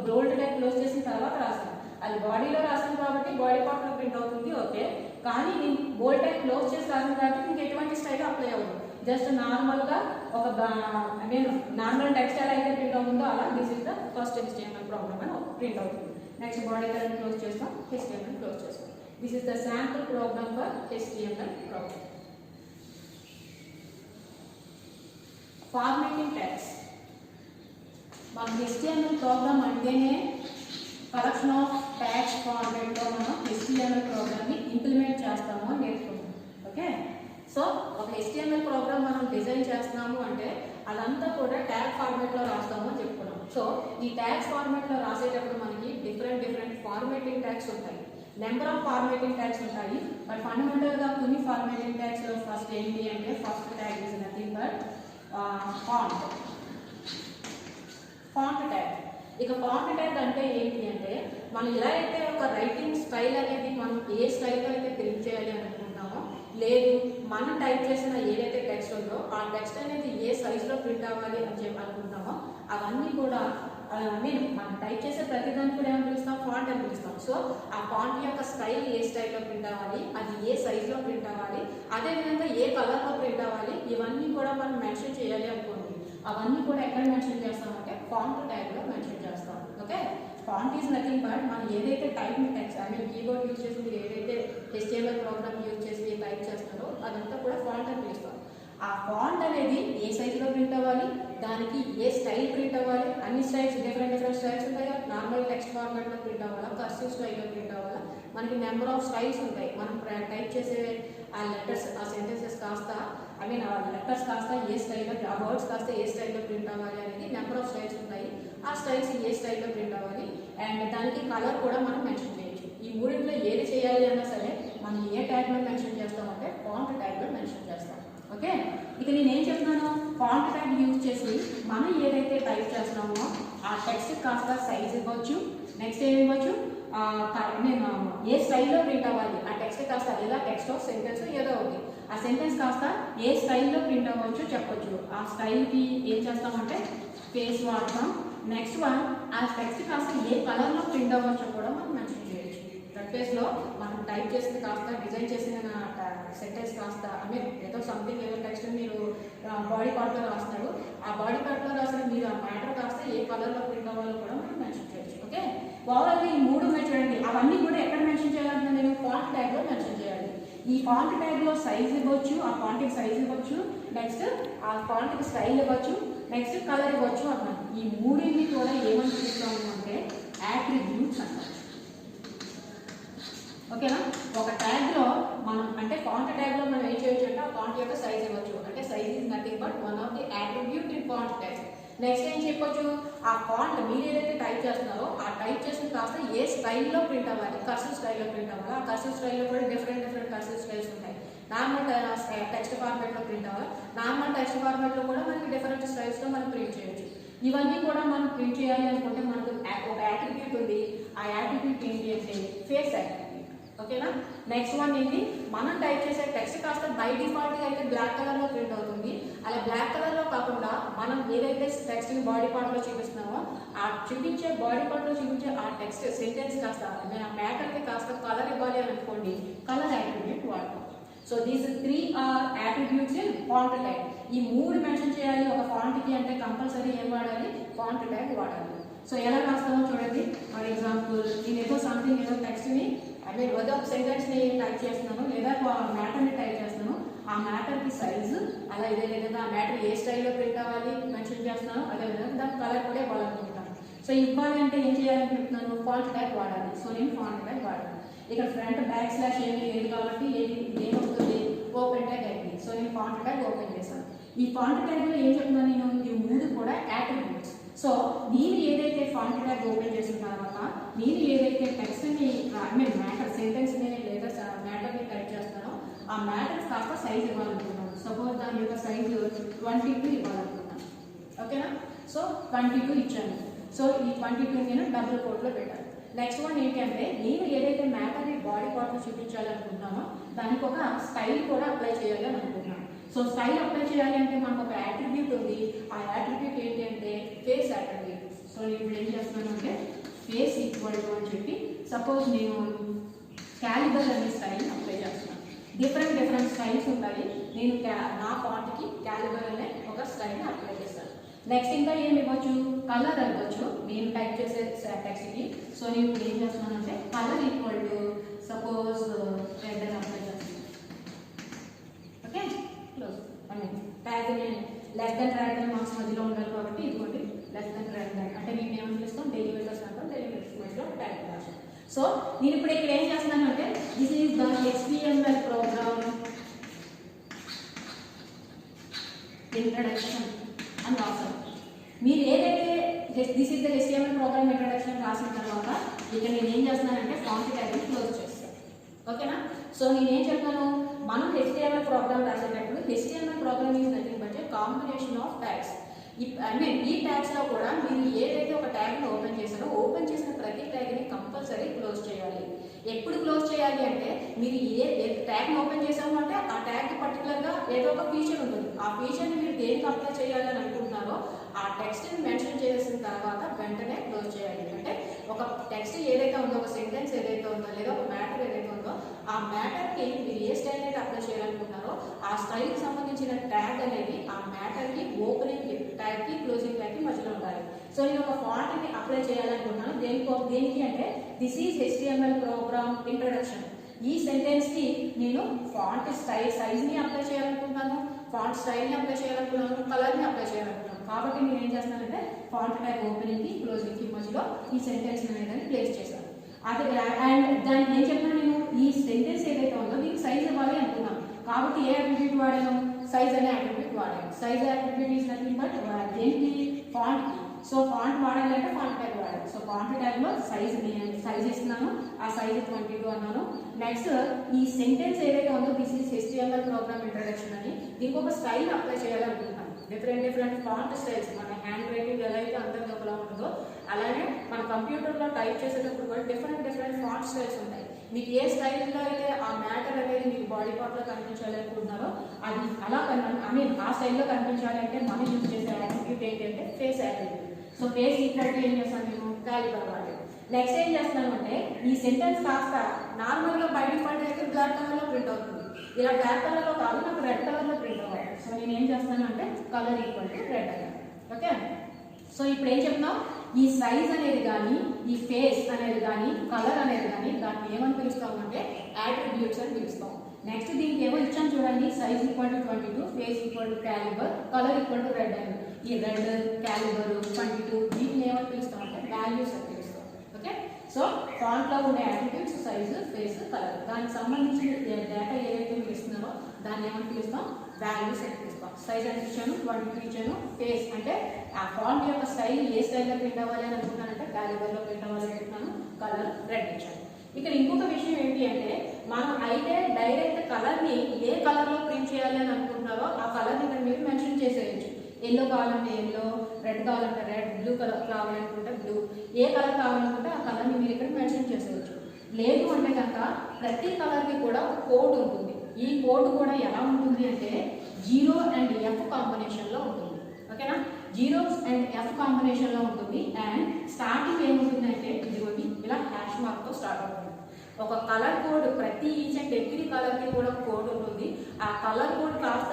బోల్డ్ ట్యాగ్ క్లోజ్ చేసిన తర్వాత రాశాను. అది బాడీలో రాశాను కాబట్టి బాడీ పార్ట్లో ప్రింట్ అవుతుంది. ఓకే, కానీ నేను బోల్డ్ ట్యాగ్ క్లోజ్ చేసి రాసాను కాబట్టి మీకు ఎటువంటి స్టైల్ అప్లై అవ్వదు. జస్ట్ నార్మల్గా ఒక నేను నార్మల్ టెక్స్ట్ ఎలా అయితే ప్రింట్ అవుతుందో అలా this is the first HTML program అని ప్రింట్ అవుతుంది. నెక్స్ట్ బాడీ కలర్ క్లోజ్ చేస్తాం, HTML క్లోజ్ చేస్తాం. This is the sample program for HTML program. Formatting tags. మన HTML ప్రోగ్రామ్ అంటేనే కలెక్షన్ ఆఫ్ ట్యాగ్స్ ఫార్మాట్లో మనం HTML ప్రోగ్రామ్ని ఇంప్లిమెంట్ చేస్తాము అని నేర్చుకుంటాం. ఓకే, సో ఒక HTML ప్రోగ్రామ్ మనం డిజైన్ చేస్తున్నాము అంటే అదంతా కూడా ట్యాగ్ ఫార్మాట్లో రాస్తాము అని చెప్పుకున్నాం. సో ఈ ట్యాగ్స్ ఫార్మాట్లో రాసేటప్పుడు మనకి డిఫరెంట్ ఫార్మాటింగ్ ట్యాగ్స్ ఉంటాయి, నెంబర్ ఆఫ్ ఫార్మాటింగ్ ట్యాగ్స్ ఉంటాయి. బట్ ఫండమెంటల్గా కొన్ని ఫార్మాటింగ్ ట్యాగ్స్ ఫస్ట్ ఏంటి అంటే first tag is nothing but font tag. ఇక ఫాంట్ ట్యాగ్ అంటే ఏంటి అంటే మనం ఎలా అయితే ఒక రైటింగ్ స్టైల్ అనేది మనం ఏ స్టైల్లో అయితే ప్రింట్ చేయాలి అనుకుంటున్నామో, లేదు మనం టైప్ చేసిన ఏదైతే టెక్స్ట్ ఉందో ఆ టెక్స్ట్ అనేది ఏ సైజులో ప్రింట్ అవ్వాలి అని చెప్పి అనుకుంటామో అవన్నీ కూడా మనం టైప్ చేసే ప్రతిదాన్ని కూడా ఏమని పిలుస్తాం, ఫాంట్ అని పిలుస్తాం. సో ఆ ఫాంట్ యొక్క స్టైల్ ఏ స్టైల్లో ప్రింట్ అవ్వాలి, అది ఏ సైజులో ప్రింట్ అవ్వాలి, అదేవిధంగా ఏ కలర్లో ప్రింట్ అవ్వాలి, ఇవన్నీ కూడా మనం మెన్షన్ చేయాలి అనుకోండి. అవన్నీ కూడా ఎక్కడ మెన్షన్ చేస్తామంటే ఫాంట్ ట్యాగ్లో మెన్షన్ చేస్తాం. Okay, font is nothing but మనం ఏదైతే టైప్ని టెక్స్ట్ కీబోర్డ్ యూజ్ చేసి మీరు ఏదైతే HTML ప్రోగ్రామ్ యూజ్ చేసి టైప్ చేస్తారో అదంతా కూడా ఫాంట్ అని పిలుస్తాం. ఆ ఫాంట్ అనేది ఏ సైజులో ప్రింట్ అవ్వాలి, దానికి ఏ స్టైల్ ప్రింట్ అవ్వాలి, అన్ని స్టైల్స్ డిఫరెంట్ స్టైల్స్ ఉంటాయి. నార్మల్ టెక్స్ట్ ఫార్మాట్లో ప్రింట్ అవ్వాలా, కర్సివ్ స్టైల్లో ప్రింట్ అవ్వాలా, మనకి నెంబర్ ఆఫ్ స్టైల్స్ ఉంటాయి. మనం టైప్ చేసే ఆ లెటర్స్ ఆ సెంటెన్సెస్ కాస్త ఆ లెటర్స్ కాస్త ఏ స్టైల్లో, ఆ వర్డ్స్ కాస్త ఏ స్టైల్లో ప్రింట్ అవ్వాలి అనేది నెంబర్ ఆఫ్ స్టైల్స్ ఉంటాయి. ఆ స్టైల్స్ ఏ స్టైల్లో ప్రింట్ అవ్వాలి అండ్ దానికి కలర్ కూడా మనం మెన్షన్ చేయొచ్చు. ఈ మూడింట్లో ఏది చేయాలి అన్నా సరే మనం ఏ ట్యాగ్లో మెన్షన్ చేస్తామంటే ఫాంట్ ట్యాగ్లో మెన్షన్ చేస్తాం. ఓకే, ఇక నేను ఏం చెప్తున్నాను, ఫాంట్ ట్యాగ్ యూజ్ చేసి మనం ఏదైతే టైప్ చేస్తున్నామో ఆ టెక్స్ట్ కాస్త సైజ్ ఇవ్వచ్చు. నెక్స్ట్ ఏమి ఇవ్వచ్చు, నేను ఏ స్టైల్లో ప్రింట్ అవ్వాలి, ఆ టెక్స్ట్ కాస్త ఎలా టెక్స్ట్ సెంటెన్స్ ఏదో ఒకటి ఆ సెంటెన్స్ కాస్త ఏ స్టైల్లో ప్రింట్ అవ్వచ్చు చెప్పొచ్చు. ఆ స్టైల్కి ఏం చేస్తామంటే స్పేస్ వాడతాం. నెక్స్ట్ వన్ ఆ టెక్స్ట్ కాస్త ఏ కలర్లో ప్రింట్ అవ్వచ్చో కూడా మనం మెన్షన్ చేయొచ్చు. స్పేస్లో మనం టైప్ చేసింది కాస్త డిజైన్ చేసిన సెంటెన్స్ కాస్త ఏదో సంథింగ్ ఏదో టెక్స్ట్ మీరు బాడీ పార్ట్లో రాస్తున్నారు, ఆ బాడీ పార్ట్లో రాసిన మీరు ఆ మ్యాటర్ కాస్త ఏ కలర్లో ప్రింట్ అవ్వాలో కూడా మనం మెన్షన్ చేయొచ్చు. ఓకే, ఓవరాల్గా ఈ మూడు చూడండి, అవన్నీ కూడా ఎక్కడ మెన్షన్ చేయాలంటే నేను ఫాంట్ ట్యాగ్లో మెన్షన్ చేయాలి. ఈ ఫాంట్ ట్యాగ్లో సైజ్ ఇవ్వచ్చు, ఆ ఫాంట్కి సైజ్ ఇవ్వచ్చు, నెక్స్ట్ ఆ ఫాంట్కి స్టైల్ ఇవ్వచ్చు, నెక్స్ట్ కలర్ ఇవ్వచ్చు అన్నాను. ఈ మూడింటిని కూడా ఏమని పిలుస్తాము అంటే యాట్రిబ్యూట్స్ అంటారు. ఓకేనా, ఒక ట్యాగ్లో మనం అంటే ఫాంట్ ట్యాగ్లో మనం ఏం చేయొచ్చు అంటే ఆ ఫాంట్ యొక్క సైజ్ ఇవ్వచ్చు. అంటే size is nothing but one of the attribute in font tag. Next ఏం చెప్పొచ్చు, ఆ ఫాంట్ మీరు ఏదైతే టైప్ చేస్తున్నారో ఆ టైప్ చేసిన కాస్త ఏ స్టైల్లో ప్రింట్ అవ్వాలి, కర్సివ్ స్టైల్లో ప్రింట్ అవ్వాలి. ఆ కర్సివ్ స్టైల్లో కూడా డిఫరెంట్ కర్సివ్ స్టైల్స్ ఉంటాయి. నార్మల్ టెక్స్ట్ ఫార్మాట్లో ప్రింట్ అవ్వాలి, నార్మల్ టెక్స్ట్ ఫార్మాట్లో కూడా మనకి డిఫరెంట్ స్టైల్స్లో మనం ప్రింట్ చేయొచ్చు. ఇవన్నీ కూడా మనం ప్రింట్ చేయాలి అనుకుంటే మనకు ఒక యాట్రిబ్యూట్ ఉంది. ఆ యాట్రిబ్యూట్ ఏంటి అంటే ఫేస్ యాట్రిబ్యూట్. ఓకేనా, నెక్స్ట్ వన్ ఏంటి, మనం టైప్ చేసే టెక్స్ట్ కాస్త బై డిఫాల్ట్గా అయితే బ్లాక్ కలర్లో ప్రింట్ అవుతుంది. అలా బ్లాక్ కలర్లో కాకుండా మనం ఏదైతే టెక్స్ట్ని బాడీ పార్ట్లో చూపిస్తున్నామో ఆ చూపించే బాడీ పార్ట్లో చూపించే ఆ టెక్స్ట్ సెంటెన్స్ కాస్త ఆ మ్యాటర్కి కాస్త కలర్ ఇవ్వాలి అని అనుకోండి, కలర్ యాట్రిబ్యూట్ వాడతాం. So these 3 are attributes in font tag. ఈ మూడు మెన్షన్ చేయాలి ఒక ఫాంట్కి అంటే కంపల్సరీ ఏం వాడాలి, ఫాంట్ ట్యాగ్ వాడాలి. సో ఎలా రాస్తామో చూడండి. ఫర్ ఎగ్జాంపుల్ నేను ఏదో సంథింగ్ ఏదో టెక్స్ట్ని ఏదో ఒక సెంటెన్స్ని టైప్ చేస్తున్నాను లేదా మ్యాటర్ని టైప్ చేస్తున్నాను, ఆ మ్యాటర్కి సైజు అలా ఇదే విధంగా ఆ మ్యాటర్ ఏ స్టైల్లో ప్రింట్ అవ్వాలి మెన్షన్ చేస్తున్నాను, అదేవిధంగా దాని కలర్ కూడా ఇవ్వాలనుకుంటున్నాను. సో ఇవ్వాలి అంటే ఏం చేయాలనుకుంటున్నాను, ఫాంట్ ట్యాగ్ వాడాలి. సో నేను ఫాంట్ ట్యాగ్ వాడాలి. ఇక్కడ ఫ్రంట్ బ్యాక్ స్లాష్ ఏమీ లేదు కాబట్టి ఏమవుతుంది, ఓపెన్ ట్యాగ్ అయింది. సో నేను ఫాంట్ ట్యాగ్ ఓపెన్ చేశాను. ఈ ఫాంట్ ట్యాగ్లో ఏం చెప్తున్నాను నేను, ఈ 3 కూడా యాట్రిబ్యూట్స్. సో నేను ఏదైతే ఫాంట్ ట్యాగ్ ఓపెన్ చేసిన తర్వాత నేను ఏదైతే టెక్స్ట్ని మ్యాటర్ సెంటెన్స్ని లేదా మ్యాటర్ని టైప్ చేస్తానో ఆ మ్యాటర్స్ కాస్త సైజ్ ఇవ్వాలనుకున్నాను. సపోజ్ దాని యొక్క సైజు 22 ఇవ్వాలనుకున్నాను. ఓకేనా? సో 22 ఇచ్చాను. సో ఈ 22 నేను డబుల్ కోట్లో పెట్టాను. నెక్స్ట్ వన్ ఏంటంటే నేను ఏదైతే మ్యాటర్ని బాడీ పార్ట్లో చూపించాలనుకుంటున్నానో దానికి ఒక స్టైల్ కూడా అప్లై చేయాలి అని అనుకుంటున్నాను. సో స్టైల్ అప్లై చేయాలి అంటే మనకు ఒక యాట్రిబ్యూట్ ఉంది. ఆ యాట్రిబ్యూట్ ఏంటి అంటే ఫేస్ యాట్రిబ్యూట్. సో నేను ఇప్పుడు ఏం చేస్తున్నాను అంటే ఫేస్ ఈక్వల్ టు అని చెప్పి సపోజ్ నేను క్యాలిబర్ అనే స్టైల్ అప్లై చేస్తున్నాను. డిఫరెంట్ స్టైల్స్ ఉంటాయి. నేను నా ఫాంట్కి క్యాలిబర్ అనే ఒక స్టైల్ని అప్లై చేస్తాను. నెక్స్ట్ ఇంకా ఏమి ఇవ్వచ్చు, కలర్ ఇవ్వచ్చు నేను టైప్ చేసే టెక్స్ట్కి. సో నేను ఇప్పుడు ఏం చేస్తున్నాను అంటే colour equal to suppose red అని అప్లై చేస్తాను. Okay, close. Tag less than tag marks మధ్యలో ఉండాలి కాబట్టి ఇదిగోండి లెస్ దెన్ ట్యాగ్ అంటే మేము ఏమని చేస్తాం డెలివేటర్స్ అంటాం. డెలివేటర్స్ మధ్యలో ట్యాగ్ రాస్తాం. సో నేను ఇప్పుడు ఇక్కడ ఏం చేస్తున్నాను అంటే this is the HTML program introduction అని రాస్తాను. మీరు ఏదైతే this is the HTML program introduction రాసిన తర్వాత ఇక్కడ నేను ఏం చేస్తున్నానంటే ఫాంట్ ట్యాగ్ని క్లోజ్ చేస్తాను. ఓకేనా? సో నేను ఏం చెప్తాను, మనం HTML ప్రోగ్రామ్ రాసేటప్పుడు HTML program is nothing but a combination of tags. ఈ ట్యాగ్స్లో కూడా మీరు ఏదైతే ఒక ట్యాగ్ని ఓపెన్ చేశారో ఓపెన్ చేసిన ప్రతి ట్యాగ్ని కంపల్సరీ క్లోజ్ చేయాలి. ఎప్పుడు క్లోజ్ చేయాలి అంటే మీరు ఏ ట్యాగ్ని ఓపెన్ చేసాము అంటే ఆ ట్యాగ్ పర్టికులర్గా ఏదో ఒక ఫీచర్ ఉంటుంది. ఆ ఫీచర్ని మీరు దేనికి అప్లై చేయాలని అనుకుంటున్నారో ఆ టెక్స్ట్ని మెన్షన్ చేసిన తర్వాత వెంటనే క్లోజ్ చేయాలి. అంటే ఒక టెక్స్ట్ ఏదైతే ఉందో, ఒక సెంటెన్స్ ఏదైతే ఉందో, లేదా ఒక మ్యాటర్ ఏదైతే ఉందో ఆ మ్యాటర్కి మీరు ఏ స్టైల్ అయితే అప్లై చేయాలనుకుంటున్నారో ఆ స్టైల్కి సంబంధించిన ట్యాగ్ అనేది ఆ మ్యాటర్కి ఓపెనింగ్ ట్యాగ్కి క్లోజింగ్ ట్యాగ్కి మధ్యలో ఉండాలి. సో నేను ఒక ఫాంట్ని అప్లై చేయాలనుకుంటున్నాను. దేనికి అంటే this is HTML program introduction. ఈ సెంటెన్స్కి నేను ఫాంట్ సైజ్ని అప్లై చేయాలనుకుంటున్నాను, ఫాంట్ స్టైల్ని అప్లై చేయాలనుకున్నాను, కలర్ని అప్లై చేయాలనుకున్నాను. కాబట్టి నేను ఏం చేస్తానంటే ఫాంట్ ట్యాగ్ ఓపెనింగ్కి క్లోజింగ్కి మధ్యలో ఈ సెంటెన్స్ అనేది ప్లేస్ చేశాను. అదే అండ్ దానికి ఏం చెప్పాను, నేను ఈ సెంటెన్స్ ఏదైతే ఉందో దీనికి సైజ్ ఇవ్వాలి అనుకున్నాను. కాబట్టి ఏ అట్రిబ్యూట్ వాడాను, సైజ్ అనే అట్రిబ్యూట్ వాడాను. Size attribute is nothing but దేనికి, ఫాంట్కి. సో ఫాంట్ వాడాలంటే ఫాంట్ ట్యాగ్ వాడాలి. సో ఫాంట్ ట్యాగ్లో సైజ్ ఇస్తున్నాను, ఆ సైజ్ 22 అన్నాను. నెక్స్ట్ ఈ సెంటెన్స్ ఏదైతే ఉందో this is HTML program introduction అని దీనికి ఒక స్టైల్ అప్లై చేయాలనుకుంటున్నాను. Different font styles. మన హ్యాండ్ రైటింగ్ ఎలా అయితే అందరికీ ఒకలా ఉంటుందో అలానే మన కంప్యూటర్లో టైప్ చేసేటప్పుడు కూడా డిఫరెంట్ ఫాంట్ స్టైల్స్ ఉంటాయి. మీకు ఏ స్టైల్లో అయితే ఆ మ్యాటర్ అనేది మీకు బాడీ పార్ట్లో కనిపించాలి అనుకుంటున్నారో అది అలా ఆ స్టైల్లో కనిపించాలి అంటే మనం యూజ్ చేసే యాట్రిబ్యూట్ ఏంటంటే face attribute. So face equal ఏం చేస్తాను నేను క్యాలిబర్ వాడాను. నెక్స్ట్ ఏం చేస్తున్నాను అంటే ఈ సెంటెన్స్ కాస్త నార్మల్గా బై డిఫాల్ట్ అయితే బ్లాక్ కలర్లో ప్రింట్ అవుతుంది. ఇలా బ్లాక్ కలర్లో కాదు, నాకు రెడ్ కలర్లో ప్రింట్ అవ్వాలి. సో నేను ఏం చేస్తాను అంటే కలర్ ఈక్వల్ టు రెడ్ అయ్యాను. ఓకే, సో ఇప్పుడు ఏం చెప్తున్నాం, ఈ సైజ్ అనేది కానీ ఈ ఫేస్ అనేది కానీ కలర్ అనేది కానీ దాన్ని ఏమని పిలుస్తాము అంటే యాట్రిబ్యూట్స్ అని పిలుస్తాం. నెక్స్ట్ దీనికి ఏమో ఇచ్చాను చూడండి, size equal to 22, face equal to calibre, colour equal to red అని. ఈ రెడ్, క్యాలిబర్, 22 వీటిని ఏమని పిలుస్తాం అంటే వాల్యూస్ అని పిలుస్తాం. ఓకే, సో ఫాంట్లో ఉండే యాట్రిబ్యూట్స్ సైజు, ఫేస్, కలర్ దానికి సంబంధించిన డేటా ఏదైతే మీరు ఇస్తున్నారో దాన్ని ఏమని పిలుస్తాం, వాల్యూస్ అని పిలుస్తాం. సైజ్ అని ఇచ్చాను, 22 ఇచ్చాను. ఫేస్ అంటే ఆ ఫాంట్ యొక్క స్టైల్ ఏ స్టైల్లో ప్రింట్ అవ్వాలి అని అనుకుంటున్నానంటే క్యాలిబర్లో ప్రింట్ అవ్వాలి అనుకుంటున్నాను. కలర్ రెడ్ ఇచ్చాను. ఇక్కడ ఇంకొక విషయం ఏంటి అంటే మనం అయితే డైరెక్ట్ కలర్ని ఏ కలర్లో ప్రింట్ చేయాలి అని అనుకుంటున్నారో ఆ కలర్ని ఇక్కడ మీరు మెన్షన్ చేసేయచ్చు. ఎల్లో కావాలంటే ఎల్లో, రెడ్ కావాలంటే రెడ్, బ్లూ కలర్ కావాలనుకుంటే బ్లూ, ఏ కలర్ కావాలనుకుంటే ఆ కలర్ని మీరు ఇక్కడ మెన్షన్ చేసేయచ్చు. లేదు అంటే కనుక ప్రతి కలర్కి కూడా ఒక కోడ్ ఉంటుంది. ఈ కోడ్ కూడా ఎలా ఉంటుంది అంటే 0 and F కాంబినేషన్లో ఉంటుంది. ఓకేనా, 0 and F కాంబినేషన్లో ఉంటుంది. అండ్ స్టార్టింగ్ ఏముంటుంది అంటే ఇదిగోండి ఇలా హ్యాష్ మార్క్తో స్టార్ట్ అవుతుంది. ఒక కలర్ కోడ్ ప్రతి ఈచ్ అండ్ ఎవ్రీ కలర్కి కూడా కోడ్ ఉంటుంది. ఆ కలర్ కోడ్ కాస్త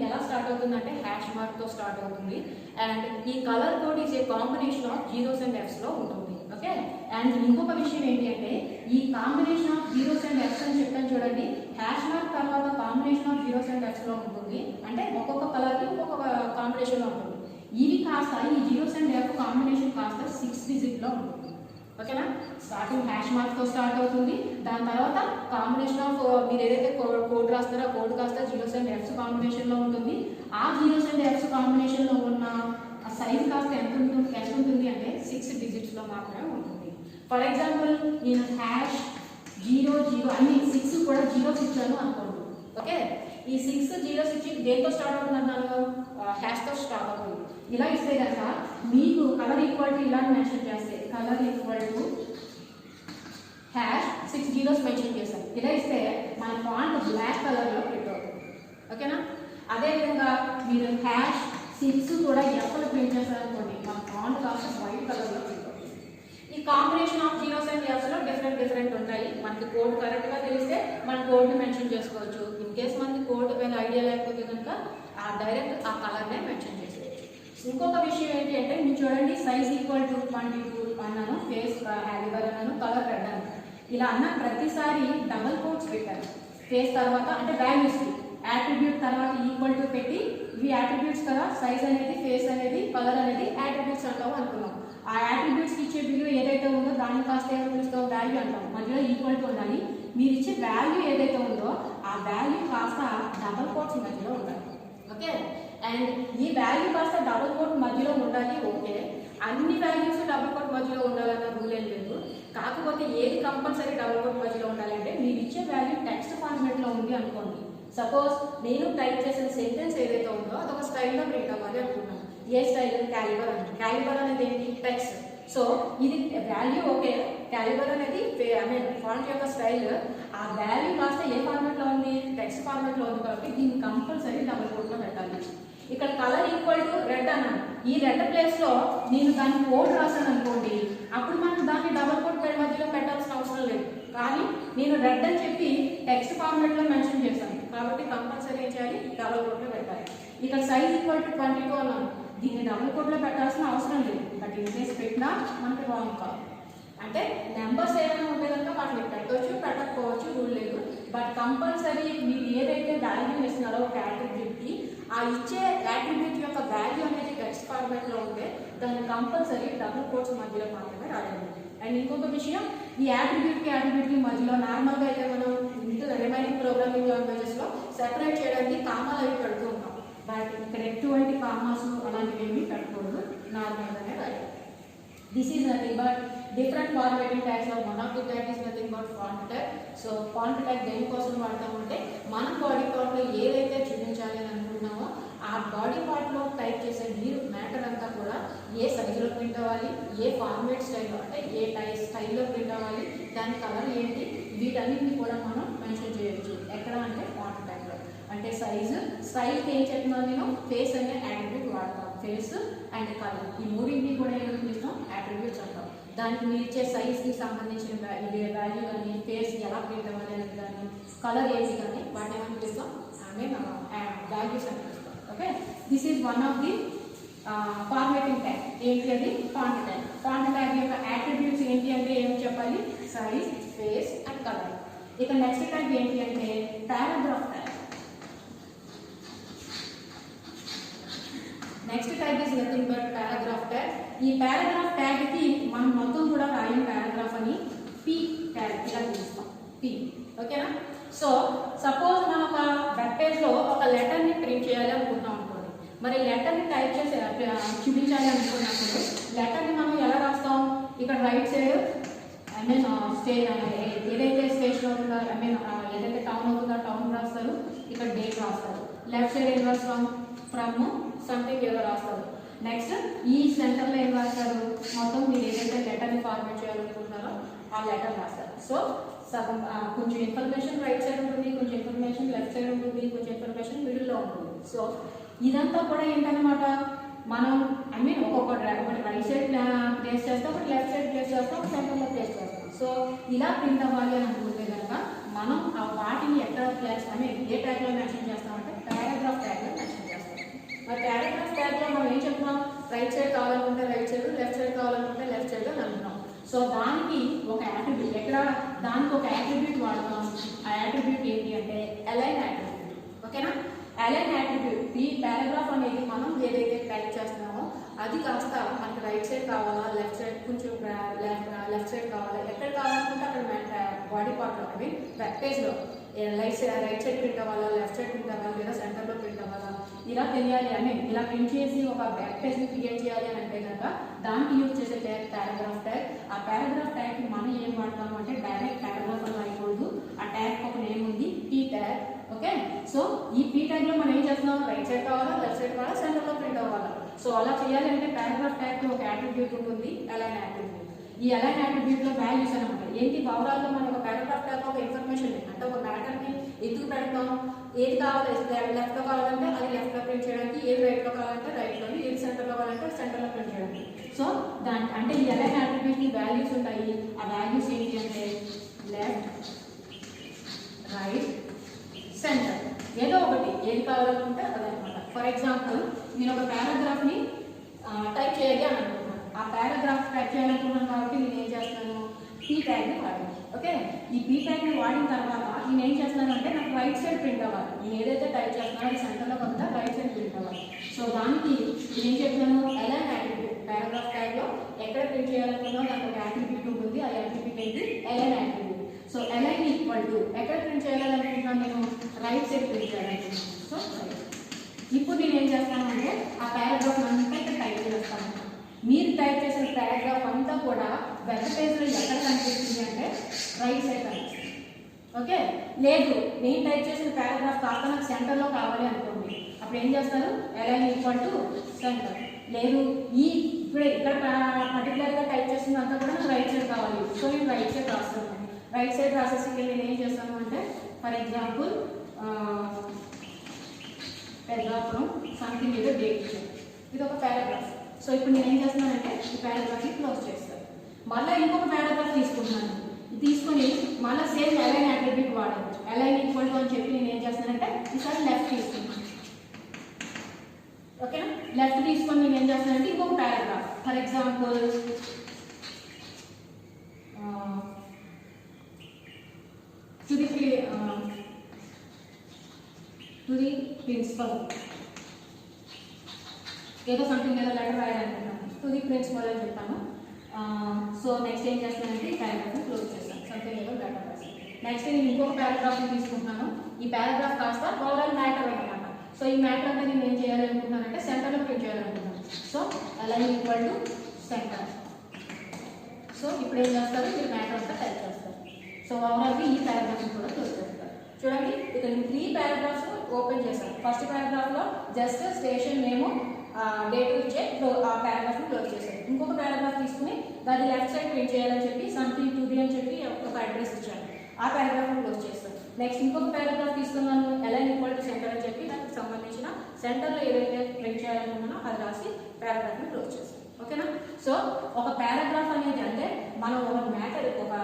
ఎలా స్టార్ట్ అవుతుంది అంటే హ్యాష్ మార్క్తో స్టార్ట్ అవుతుంది. అండ్ ఈ colour code is a combination of 0s and Fs ఉంటుంది. ఓకే, అండ్ ఇంకొక విషయం ఏంటి అంటే ఈ combination of 0s and Fs అని చెప్పాను చూడండి, హ్యాష్ మార్క్ తర్వాత combination of 0s and Fs లో ఉంటుంది. అంటే ఒక్కొక్క కలర్కి ఒక్కొక్క కాంబినేషన్లో ఉంటుంది. ఇవి కాస్త ఈ 0s and F కాంబినేషన్ కాస్త 6 digit లో ఉంటుంది. ఓకేనా. స్టార్టింగ్ హ్యాష్ మార్క్తో స్టార్ట్ అవుతుంది. దాని తర్వాత కాంబినేషన్ ఆఫ్ మీరు ఏదైతే కోడ్ రాస్తారో ఆ కోడ్ కాస్త జీరోస్ అండ్ ఎఫ్స్ కాంబినేషన్లో ఉంటుంది. ఆ జీరోస్ అండ్ ఎఫ్స్ కాంబినేషన్లో ఉన్న ఆ సైజ్ కాస్త ఎంత ఉంటుంది అంటే 6 డిజిట్స్లో మాత్రమే ఉంటుంది. ఫర్ ఎగ్జాంపుల్ నేను హ్యాష్ 00 అన్ని 6 కూడా జీరోస్ ఇచ్చాను అనుకోండి. ఓకే, ఈ 6 జీరోస్ ఇచ్చి దేంతో స్టార్ట్ అవుతుంది అన్నాను, హ్యాష్తో స్టార్ట్ అవుతుంది. ఇలా ఇస్తే కనుక మీకు కలర్ ఈక్వల్ టు ఇలా మెన్షన్ చేస్తే colour equal to hash 6 zeros mention చేస్తాం. ఇలా ఇస్తే మన ఫాంట్ బ్లాక్ కలర్లో ప్రింట్ అవుతుంది. ఓకేనా. అదేవిధంగా మీరు హ్యాష్ 6 కూడా ఎప్పుడు ప్రింట్ చేస్తారనుకోండి, మన ఫాంట్ కాస్త వైట్ కలర్లో ప్రింట్ అవుతుంది. ఈ కాంబినేషన్ ఆఫ్ జీరోస్ అండ్ ఎఫ్స్లో డిఫరెంట్ ఉంటాయి. మనకి కోడ్ కరెక్ట్గా తెలిస్తే మన కోడ్ని మెన్షన్ చేసుకోవచ్చు. ఇన్ కేస్ మనకి కోడ్ మీద ఐడియా లేకపోతే కనుక డైరెక్ట్ ఆ కలర్నే మెన్షన్ చేసుకోవచ్చు. ఇంకొక విషయం ఏంటి అంటే మీరు చూడండి, సైజ్ ఈక్వల్ టు 22 అన్నాను, ఫేస్ హ్యాలీవర్ అన్నాను, కలర్ రెడ్ అన్నాను. ఇలా అన్న ప్రతిసారి డబల్ కోట్స్ పెట్టారు. ఫేస్ తర్వాత అంటే వాల్యూస్ యాట్రిబ్యూట్ తర్వాత ఈక్వల్ టు పెట్టి ఇవి యాట్రిబ్యూట్స్ కదా, సైజ్ అనేది, ఫేస్ అనేది, కలర్ అనేది యాట్రిబ్యూట్స్ అంటాము అనుకున్నాం. ఆ యాట్రిబ్యూట్స్కి ఇచ్చే విలువ ఏదైతే ఉందో దాన్ని కాస్త ఏమో పిలుస్తాం, వాల్యూ అంటాం. మధ్యలో ఈక్వల్ టు ఉండాలి. మీరు ఇచ్చే వాల్యూ ఏదైతే ఉందో ఆ వాల్యూ కాస్త డబల్ కోట్స్ మధ్యలో ఉండాలి. ఓకే, అండ్ ఈ వాల్యూ కాస్త డబల్ కోట్ మధ్యలో ఉండాలి. ఓకే, అన్ని వాల్యూస్ డబల్ కోట్ మధ్యలో ఉండాలన్న రూల్ ఏం లేదు. కాకపోతే ఏది కంపల్సరీ డబల్ కోట్ మధ్యలో ఉండాలంటే మీరు ఇచ్చే వాల్యూ టెక్స్ట్ ఫార్మాట్లో ఉంది అనుకోండి. సపోజ్ నేను టైప్ చేసిన సెంటెన్స్ ఏదైతే ఉందో అదొక స్టైల్లో ప్రింట్ అవ్వాలి అనుకున్నాను. ఏ స్టైల్? క్యాలిబర్ అని. క్యాలిబర్ అనేది ఏంటి? టెక్స్ట్. సో ఇది వాల్యూ ఓకే, క్యాలిబర్ అనేది ఫాంట్ యొక్క స్టైల్. ఆ వాల్యూ కాస్త ఏ ఫార్మాట్లో ఉంది? టెక్స్ట్ ఫార్మాట్లో ఉంది. కాబట్టి దీన్ని కంపల్సరీ డబుల్ కోట్లో పెట్టాలి. ఇక్కడ కలర్ ఈక్వల్ టు రెడ్ అన్నాను. ఈ రెడ్ ప్లేస్లో నేను దాని కోడ్ రాశాను అనుకోండి, అప్పుడు మనం దాన్ని డబుల్ కోట్ మధ్యలో పెట్టాల్సిన అవసరం లేదు. కానీ నేను రెడ్ అని చెప్పి టెక్స్ట్ ఫార్మాట్లో మెన్షన్ చేశాను కాబట్టి కంపల్సరీ ఏం చేయాలి? డబుల్ కోట్లో పెట్టాలి. ఇక్కడ సైజ్ ఈక్వల్ టు 22 అన్నాను, దీన్ని డబుల్ కోట్లో పెట్టాల్సిన అవసరం లేదు. బట్ ఇన్ కేస్ పెట్టినా మనకి రాంగ్ కాదు. అంటే నెంబర్స్ ఏమైనా ఉంటే కనుక వాటిని పెట్టవచ్చు, పెట్టకపోవచ్చు, రూల్ లేదు. బట్ కంపల్సరీ మీరు ఏదైతే వాల్యూ ఇస్తున్నారో ఒక యాట్రిబ్యూట్కి, ఆ ఇచ్చే యాట్రిబ్యూట్ యొక్క వాల్యూ అనేది టెక్స్ట్ ఫార్మాట్లో ఉంటే దాన్ని కంపల్సరీ డబుల్ కోట్స్ మధ్యలో మాత్రమే రాయాలి. అండ్ ఇంకొక విషయం, ఈ యాట్రిబ్యూట్కి మధ్యలో నార్మల్గా అయితే మనం రిమైనింగ్ ప్రోగ్రామింగ్ లాంగ్వేజెస్లో సెపరేట్ చేయడానికి కామాలు అవి పెడుతూ ఉంటాం. బట్ ఇక్కడ ఎటువంటి కామాస్ అలాంటివి ఏమీ పెట్టకూడదు, నార్మల్గానే రాయాలి. This is nothing but different formatting tags లో one of the tag is nothing but font tag. So font tag దేనికోసం వాడతామంటే మనం బాడీ పార్ట్లో ఏదైతే చూపించాలి అని అనుకుంటున్నామో ఆ బాడీ పార్ట్లో టైప్ చేసే మీరు మ్యాటర్ అంతా కూడా ఏ సైజులో ప్రింట్ అవ్వాలి, ఏ ఫార్మేట్ స్టైల్లో అంటే ఏ స్టైల్లో ప్రింట్ అవ్వాలి, దాని కలర్ ఏంటి, వీటన్నిటిని కూడా మనం మెన్షన్ చేయొచ్చు. ఎక్కడ అంటే ఫాంట్ ట్యాగ్లో. అంటే సైజు, స్టైల్కి ఏం చెప్తున్నాను నేను, ఫేస్ అనే యాట్రిబ్యూట్ వాడతాం. ఫేస్ అండ్ కలర్ ఈ మూడింటిని కూడా ఏమని పిలుస్తాం? యాట్రిబ్యూట్స్ అంటాం. దానికి మీరు ఇచ్చే సైజ్కి సంబంధించిన వాల్యూ కానీ, ఫేస్ ఎలా ప్రింట్ అవ్వాలి అనేది కానీ, కలర్ ఏంటి కానీ వాటిని ఏమని పిలుస్తాం? వాల్యూస్ అని పిలుస్తాం. Okay, this is one of the formatting tag. ఏంటి అది? Font tag. ఫాంట్ ట్యాగ్ యొక్క యాట్రిబ్యూట్స్ ఏంటి అంటే ఏమి చెప్పాలి? Size, face and colour. ఇక నెక్స్ట్ ట్యాగ్ ఏంటి అంటే paragraph tag. Next tag is nothing but paragraph tag. ఈ పారాగ్రాఫ్ ట్యాగ్కి మనం మొత్తం కూడా రాయం పారాగ్రాఫ్ అని పి ట్యాగ్ ఇలా పిలుస్తాం. పి. ఓకేనా. సో సపోజ్ మనం ఒక వెబ్ పేజ్లో ఒక లెటర్ని ప్రింట్ చేయాలి అనుకుంటాం అనుకోండి. మరి లెటర్ని టైప్ చేసి చూపించాలి అనుకున్నప్పుడు లెటర్ని మనం ఎలా రాస్తాం? ఇక్కడ రైట్ సైడ్ ఏదైతే స్టేషన్ అవుతుందో ఏదైతే టౌన్ అవుతుందో టౌన్ రాస్తారు, ఇక్కడ డేట్ రాస్తారు. లెఫ్ట్ సైడ్ ఏం రాస్తాం? ఫ్రమ్ సంథింగ్ ఏదో రాస్తారు. నెక్స్ట్ ఈ సెంటర్లో ఏం రాస్తారు? మొత్తం మీరు ఏదైతే లెటర్ని ఫార్మేట్ చేయాలనుకుంటున్నారో ఆ లెటర్ రాస్తారు. సో సగం కొంచెం ఇన్ఫర్మేషన్ రైట్ సైడ్ ఉంటుంది, కొంచెం ఇన్ఫర్మేషన్ లెఫ్ట్ సైడ్ ఉంటుంది, కొంచెం ఇన్ఫర్మేషన్ మిడిల్లో ఉంటుంది. సో ఇదంతా కూడా ఏంటన్నమాట, మనం ఒకటి రైట్ సైడ్ ప్లేస్ చేస్తాం, ఒకటి లెఫ్ట్ సైడ్ ప్లేస్ చేస్తాం, ఒక సెంటర్లో ప్లేస్ చేస్తాం. సో ఇలా ప్రింట్ అవ్వాలి అని అనుకుంటే కనుక మనం ఆ వాటిని ఎక్కడ ప్లేస్ ఏ ట్యాగ్లో మెన్షన్ చేస్తామంటే పారాగ్రాఫ్ ట్యాగ్లో మెన్షన్ చేస్తాం. మరి పారాగ్రాఫ్ ట్యాగ్లో మనం ఏం చెప్తున్నాం? రైట్ సైడ్ కావాలనుకుంటే రైట్ సైడ్, లెఫ్ట్ సైడ్ కావాలనుకుంటే లెఫ్ట్ సైడ్ అని అంటున్నాం. సో దానికి ఒక యాట్రిబ్యూట్, దానికి ఒక యాట్రిబ్యూట్ వాడతాం. ఆ యాట్రిబ్యూట్ ఏంటి అంటే అలైన్ యాట్రిబ్యూట్. ఓకేనా. అలైన్ యాట్రిబ్యూట్ ఈ పారాగ్రాఫ్ అనేది మనం ఏదైతే టైప్ చేస్తున్నామో అది కాస్త మనకి రైట్ సైడ్ కావాలా, లెఫ్ట్ సైడ్ కొంచెం లెఫ్ట్ సైడ్ కావాలా, ఎక్కడ కావాలనుకుంటే అక్కడ బాడీ పార్ట్లో అవి వెబ్ పేజ్లో రైట్ సైడ్ ప్రింట్ అవ్వాలా, లెఫ్ట్ సైడ్ ప్రింట్ అవ్వాలి, లేదా సెంటర్లో ప్రింట్ అవ్వాలా, ఇలా తెలియాలి అని ఇలా ప్రింట్ చేసి ఒక వెబ్ పేజ్ని క్రియేట్ చేయాలి అని అంటే కనుక దానికి యూజ్ చేసే ట్యాగ్ పారాగ్రాఫ్ ట్యాగ్. ఆ పారాగ్రాఫ్ ట్యాగ్కి మనం ఏం వాడతాము అంటే డైరెక్ట్ పారాగ్రాఫ్ అని రాయకూడదు. ఆ ట్యాగ్ ఒక నేమ్ ఉంది, పీ ట్యాగ్. ఓకే, సో ఈ పీ ట్యాగ్లో మనం ఏం చేస్తున్నాం, రైట్ సైడ్ కావాలా, లెఫ్ట్ సైడ్ కావాలా, సెంటర్లో ప్రింట్ అవ్వాలా. సో అలా చేయాలి అంటే పారాగ్రాఫ్ ట్యాగ్కి ఒక అట్రిబ్యూట్ ఉంటుంది, అలైన్ అట్రిబ్యూట్. ఈ అలైన్ అట్రిబ్యూట్లో వాల్యూస్ అనమాట. ఏంటి ఓవరాల్గా మనం ఒక పారాగ్రాఫ్ ట్యాగ్ ఒక ఇన్ఫర్మేషన్ అంటే ఒక మ్యాటర్ని ఎందుకు పెడతాం, ఏది కావాలి లెఫ్ట్లో కావాలంటే అది లెఫ్ట్లో ప్రింట్ చేయడానికి, ఏది రైట్లో కావాలంటే రైట్లో, ఏది సెంటర్లో కావాలంటే సెంటర్లో ప్రింట్ చేయడానికి. సో దాని అంటే ఈ అలైన్ అట్రిబ్యూట్కి వాల్యూస్ ఉంటాయి. ఆ వాల్యూస్ ఏంటి అంటే లెఫ్ట్, రైట్, సెంటర్, ఏదో ఒకటి ఏది కావాలనుకుంటే అదనమాట. ఫర్ ఎగ్జాంపుల్ నేను ఒక పారాగ్రాఫ్ని టైప్ చేయాలి అని అనుకుంటున్నాను. ఆ పారాగ్రాఫ్ టైప్ చేయాలనుకున్నాను కాబట్టి నేను ఏం చేస్తాను, పీ ట్యాగ్ని వాడాను. ఓకే, ఈ పీ ట్యాగ్ని వాడిన తర్వాత నేను ఏం చేస్తున్నాను అంటే నాకు రైట్ సైడ్ ప్రింట్ అవ్వాలి. నేను ఏదైతే టైప్ చేస్తున్నానో అది సెంటర్లో కొంత రైట్ సైడ్ ప్రింట్ అవ్వాలి. సో దానికి నేను ఏం చెప్తాను, అలైన్ అట్రిబ్యూట్. పారాగ్రాఫ్ ట్యాగ్లో ఎక్కడ ప్రింట్ చేయాలనుకున్నా దానికి ఒక అట్రిబ్యూట్ ఉంటుంది. ఆ అట్రిబ్యూట్ ఏంటి, align attribute. So align equal to ఎక్కడ ప్రింట్ చేయాలనుకుంటున్నాను, నేను రైట్ సైడ్ ప్రింట్ చేయాలనుకుంటున్నాను. సో ఇప్పుడు నేను ఏం చేస్తాను అంటే ఆ పారాగ్రాఫ్ అంతా ఇక్కడ టైప్ చేస్తాను. మీరు టైప్ చేసిన పారాగ్రాఫ్ అంతా కూడా వెబ్ పేజ్లో ఎక్కడ కనిపిస్తుంది అంటే రైట్ సైడ్ కనిపిస్తుంది. ఓకే, లేదు నేను టైప్ చేసిన పారాగ్రాఫ్ కాక నాకు సెంటర్లో కావాలి అనుకోండి, అప్పుడు ఏం చేస్తారు, అలైన్ ఈక్వల్ టు సెంటర్. లేదు ఇప్పుడు ఇక్కడ పర్టికులర్గా టైప్ చేసిందంతా కూడా నాకు రైట్ సైడ్ కావాలి, సో నేను రైట్ సైడ్ రాస్తాను. రైట్ సైడ్ రాసేసి నేను ఏం చేస్తాను అంటే ఫర్ ఎగ్జాంపుల్ పెద్దాపురం సంథింగ్ ఏదో డేట్, ఇది ఒక పారాగ్రాఫ్. సో ఇప్పుడు నేను ఏం చేస్తున్నానంటే ఈ పారాగ్రాఫ్ని క్లోజ్ చేస్తాను. మళ్ళీ ఇంకొక పారాగ్రాఫ్ తీసుకుంటున్నాను. తీసుకొని మళ్ళీ సేమ్ అలైన్ అట్రిబ్యూట్ వాడాను. అలైన్ ఈక్వల్ టు అని చెప్పి నేను ఏం చేస్తానంటే ఈసారి లెఫ్ట్ తీసుకున్నాను. ఓకేనా, లెఫ్ట్ తీసుకొని నేను ఏం చేస్తానంటే ఇంకొక paragraph for example to the principal ఏదో సంథింగ్ ఏదో లెటర్ రాయాలనుకుంటున్నాను, టు ది ప్రిన్సిపల్ అని చెప్తాను. సో నెక్స్ట్ ఏం చేస్తానంటే ఈ పారాగ్రాఫ్ని క్లోజ్ చేస్తాను, సంథింగ్ ఏదో లెటర్ రాస్తాను. నెక్స్ట్ నేను ఇంకొక పారాగ్రాఫ్ని తీసుకుంటున్నాను. ఈ పారాగ్రాఫ్ కాస్త ఓవరాల్ మ్యాటర్ అనమాట. సో ఈ మ్యాటర్ అంటే నేను ఏం చేయాలనుకుంటున్నానంటే సెంటర్లో ప్రింట్ చేయాలనుకుంటున్నాను. So align equal to centre. So ఇప్పుడు ఏం చేస్తారు, మీరు మ్యాటర్ అంతా టైప్ చేస్తారు. సో ఓవరాల్గా ఈ పారాగ్రాఫ్ని కూడా క్లోజ్ చేస్తారు. చూడండి ఇక్కడ నేను 3 పారాగ్రాఫ్స్ ఓపెన్ చేశాను. ఫస్ట్ పారాగ్రాఫ్లో జస్ట్ స్టేషన్ నేము డేట్ ఇచ్చే ఆ పారాగ్రాఫ్ని క్లోజ్ చేశాను. ఇంకొక పారాగ్రాఫ్ తీసుకుని దాన్ని లెఫ్ట్ సైడ్ ప్రింట్ చేయాలని చెప్పి సంథింగ్ టు బి అని చెప్పి ఒక అడ్రస్ ఇచ్చాను. ఆ పారాగ్రాఫ్ని క్లోజ్ చేస్తాను. నెక్స్ట్ ఇంకొక పారాగ్రాఫ్ తీసుకున్నాను, అలైన్ ఈక్వల్ టు సెంటర్ అని చెప్పి దానికి సంబంధించిన సెంటర్లో ఏదైతే ప్రింట్ చేయాలనుకున్నానో అది రాసి పారాగ్రాఫ్ని క్లోజ్ చేస్తాను. ఓకేనా, సో ఒక పారాగ్రాఫ్ అనేది అంటే మనం ఒక మ్యాటర్ ఒక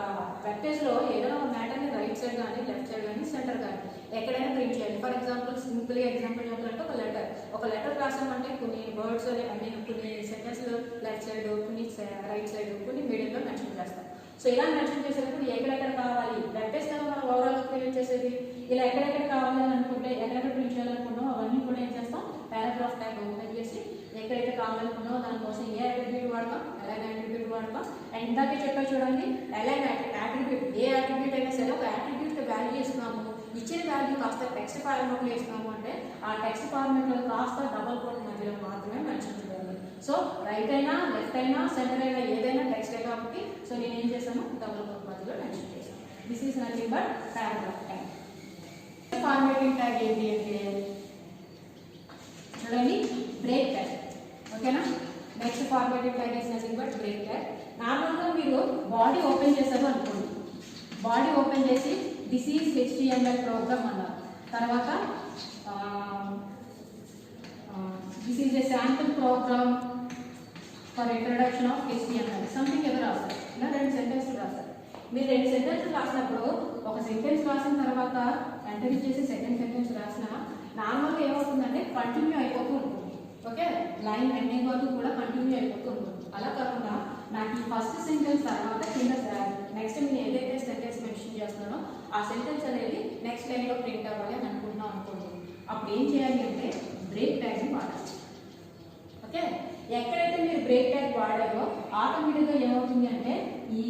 వెబ్ పేజ్లో ఏదైనా ఒక మ్యాటర్ని రైట్ సైడ్ కానీ లెఫ్ట్ సైడ్ కానీ సెంటర్ కానీ ఎక్కడైనా ప్రింట్ చేయాలి. ఫర్ ఎగ్జాంపుల్ సింపుల్గా ఎగ్జాంపుల్ చెప్పాలంటే ఒక లెటర్ రాసామంటే కొన్ని వర్డ్స్ కొన్ని సెంటెన్స్లు లెఫ్ట్ సైడ్, కొన్ని రైట్ సైడ్, కొన్ని మీడియంలో మెన్షన్ చేస్తాం. సో ఇలా మెన్షన్ చేసేటప్పుడు ఎక్కడెక్కడ కావాలి, వెబ్ పేజ్ కదా మనం ఓవరాల్ క్రియేట్ చేసేది, ఇలా ఎక్కడెక్కడ కావాలని అనుకుంటే ఎక్కడెక్కడ ప్రింట్ చేయాలనుకున్నాం అవన్నీ కూడా ఏం చేస్తాం, పారాగ్రాఫ్ ట్యాగ్ ఓపెన్ చేసి ఎక్కడైతే కావాలనుకున్నామో దానికోసం ఏ అట్రిబ్యూట్ వాడతాం, అలైన్ అట్రిబ్యూట్ వాడతాం. అండ్ ఇందాకే చెప్పా చూడండి, అలైన్ అట్రిబ్యూట్ ఏ అట్రిబ్యూట్ అయినా సరే ఒక అట్రిబ్యూట్కి వాల్యూ ఇస్తున్నాము, ఇచ్చిన వాల్యూ కాస్త టెక్స్ట్ ఫార్మాట్లో ఇస్తున్నాము అంటే ఆ టెక్స్ట్ ఫార్మాట్లో కాస్త డబల్ కోట్ మధ్యలో మాత్రమే మెన్షన్ చేయాలి. సో రైట్ అయినా లెఫ్ట్ అయినా సెంటర్ అయినా ఏదైనా టెక్స్టే కాబట్టి సో నేను ఏం చేశాను, డబల్ కోట్ మధ్యలో మెన్షన్ చేశాను. This is nothing but paragraph tag. Formatting tag ఏంటి అంటే చూడండి, బ్రేక్ ట్యాగ్. ఓకేనా, next formatting tag is nothing but break tag. నార్మల్గా మీరు బాడీ ఓపెన్ చేశారు అనుకోండి, బాడీ ఓపెన్ చేసి దిస్ ఈజ్ HTML ప్రోగ్రామ్ అన్నారు. తర్వాత this is a sample program for introduction of HTML something ఏదో రాస్తారు. ఇలా 2 సెంటెన్స్లు రాస్తారు. మీరు 2 సెంటెన్స్లు రాసినప్పుడు ఒక సెంటెన్స్ రాసిన తర్వాత ఎంటర్ ఇచ్చేసి సెకండ్ సెంటెన్స్ రాసిన నార్మల్గా ఏమవుతుందంటే కంటిన్యూ అయిపోతూ ఉంటుంది. ఓకే, లైన్ ఎండింగ్ వరకు కూడా కంటిన్యూ అయిపోతూ ఉంటుంది. అలా కాకుండా నాకు ఈ ఫస్ట్ సెంటెన్స్ తర్వాత కింద నెక్స్ట్ నేను ఏదైతే సెంటెన్స్ మెన్షన్ చేస్తున్నానో ఆ సెంటెన్స్ అనేది నెక్స్ట్ లైన్లో ప్రింట్ అవ్వాలి అని అనుకుంటున్నాం అనుకోండి, అప్పుడు ఏం చేయాలి అంటే బ్రేక్ ట్యాగ్ని వాడాలి. ఓకే, ఎక్కడైతే మీరు బ్రేక్ ట్యాగ్ వాడారో ఆటోమేటిక్గా ఏమవుతుంది అంటే ఈ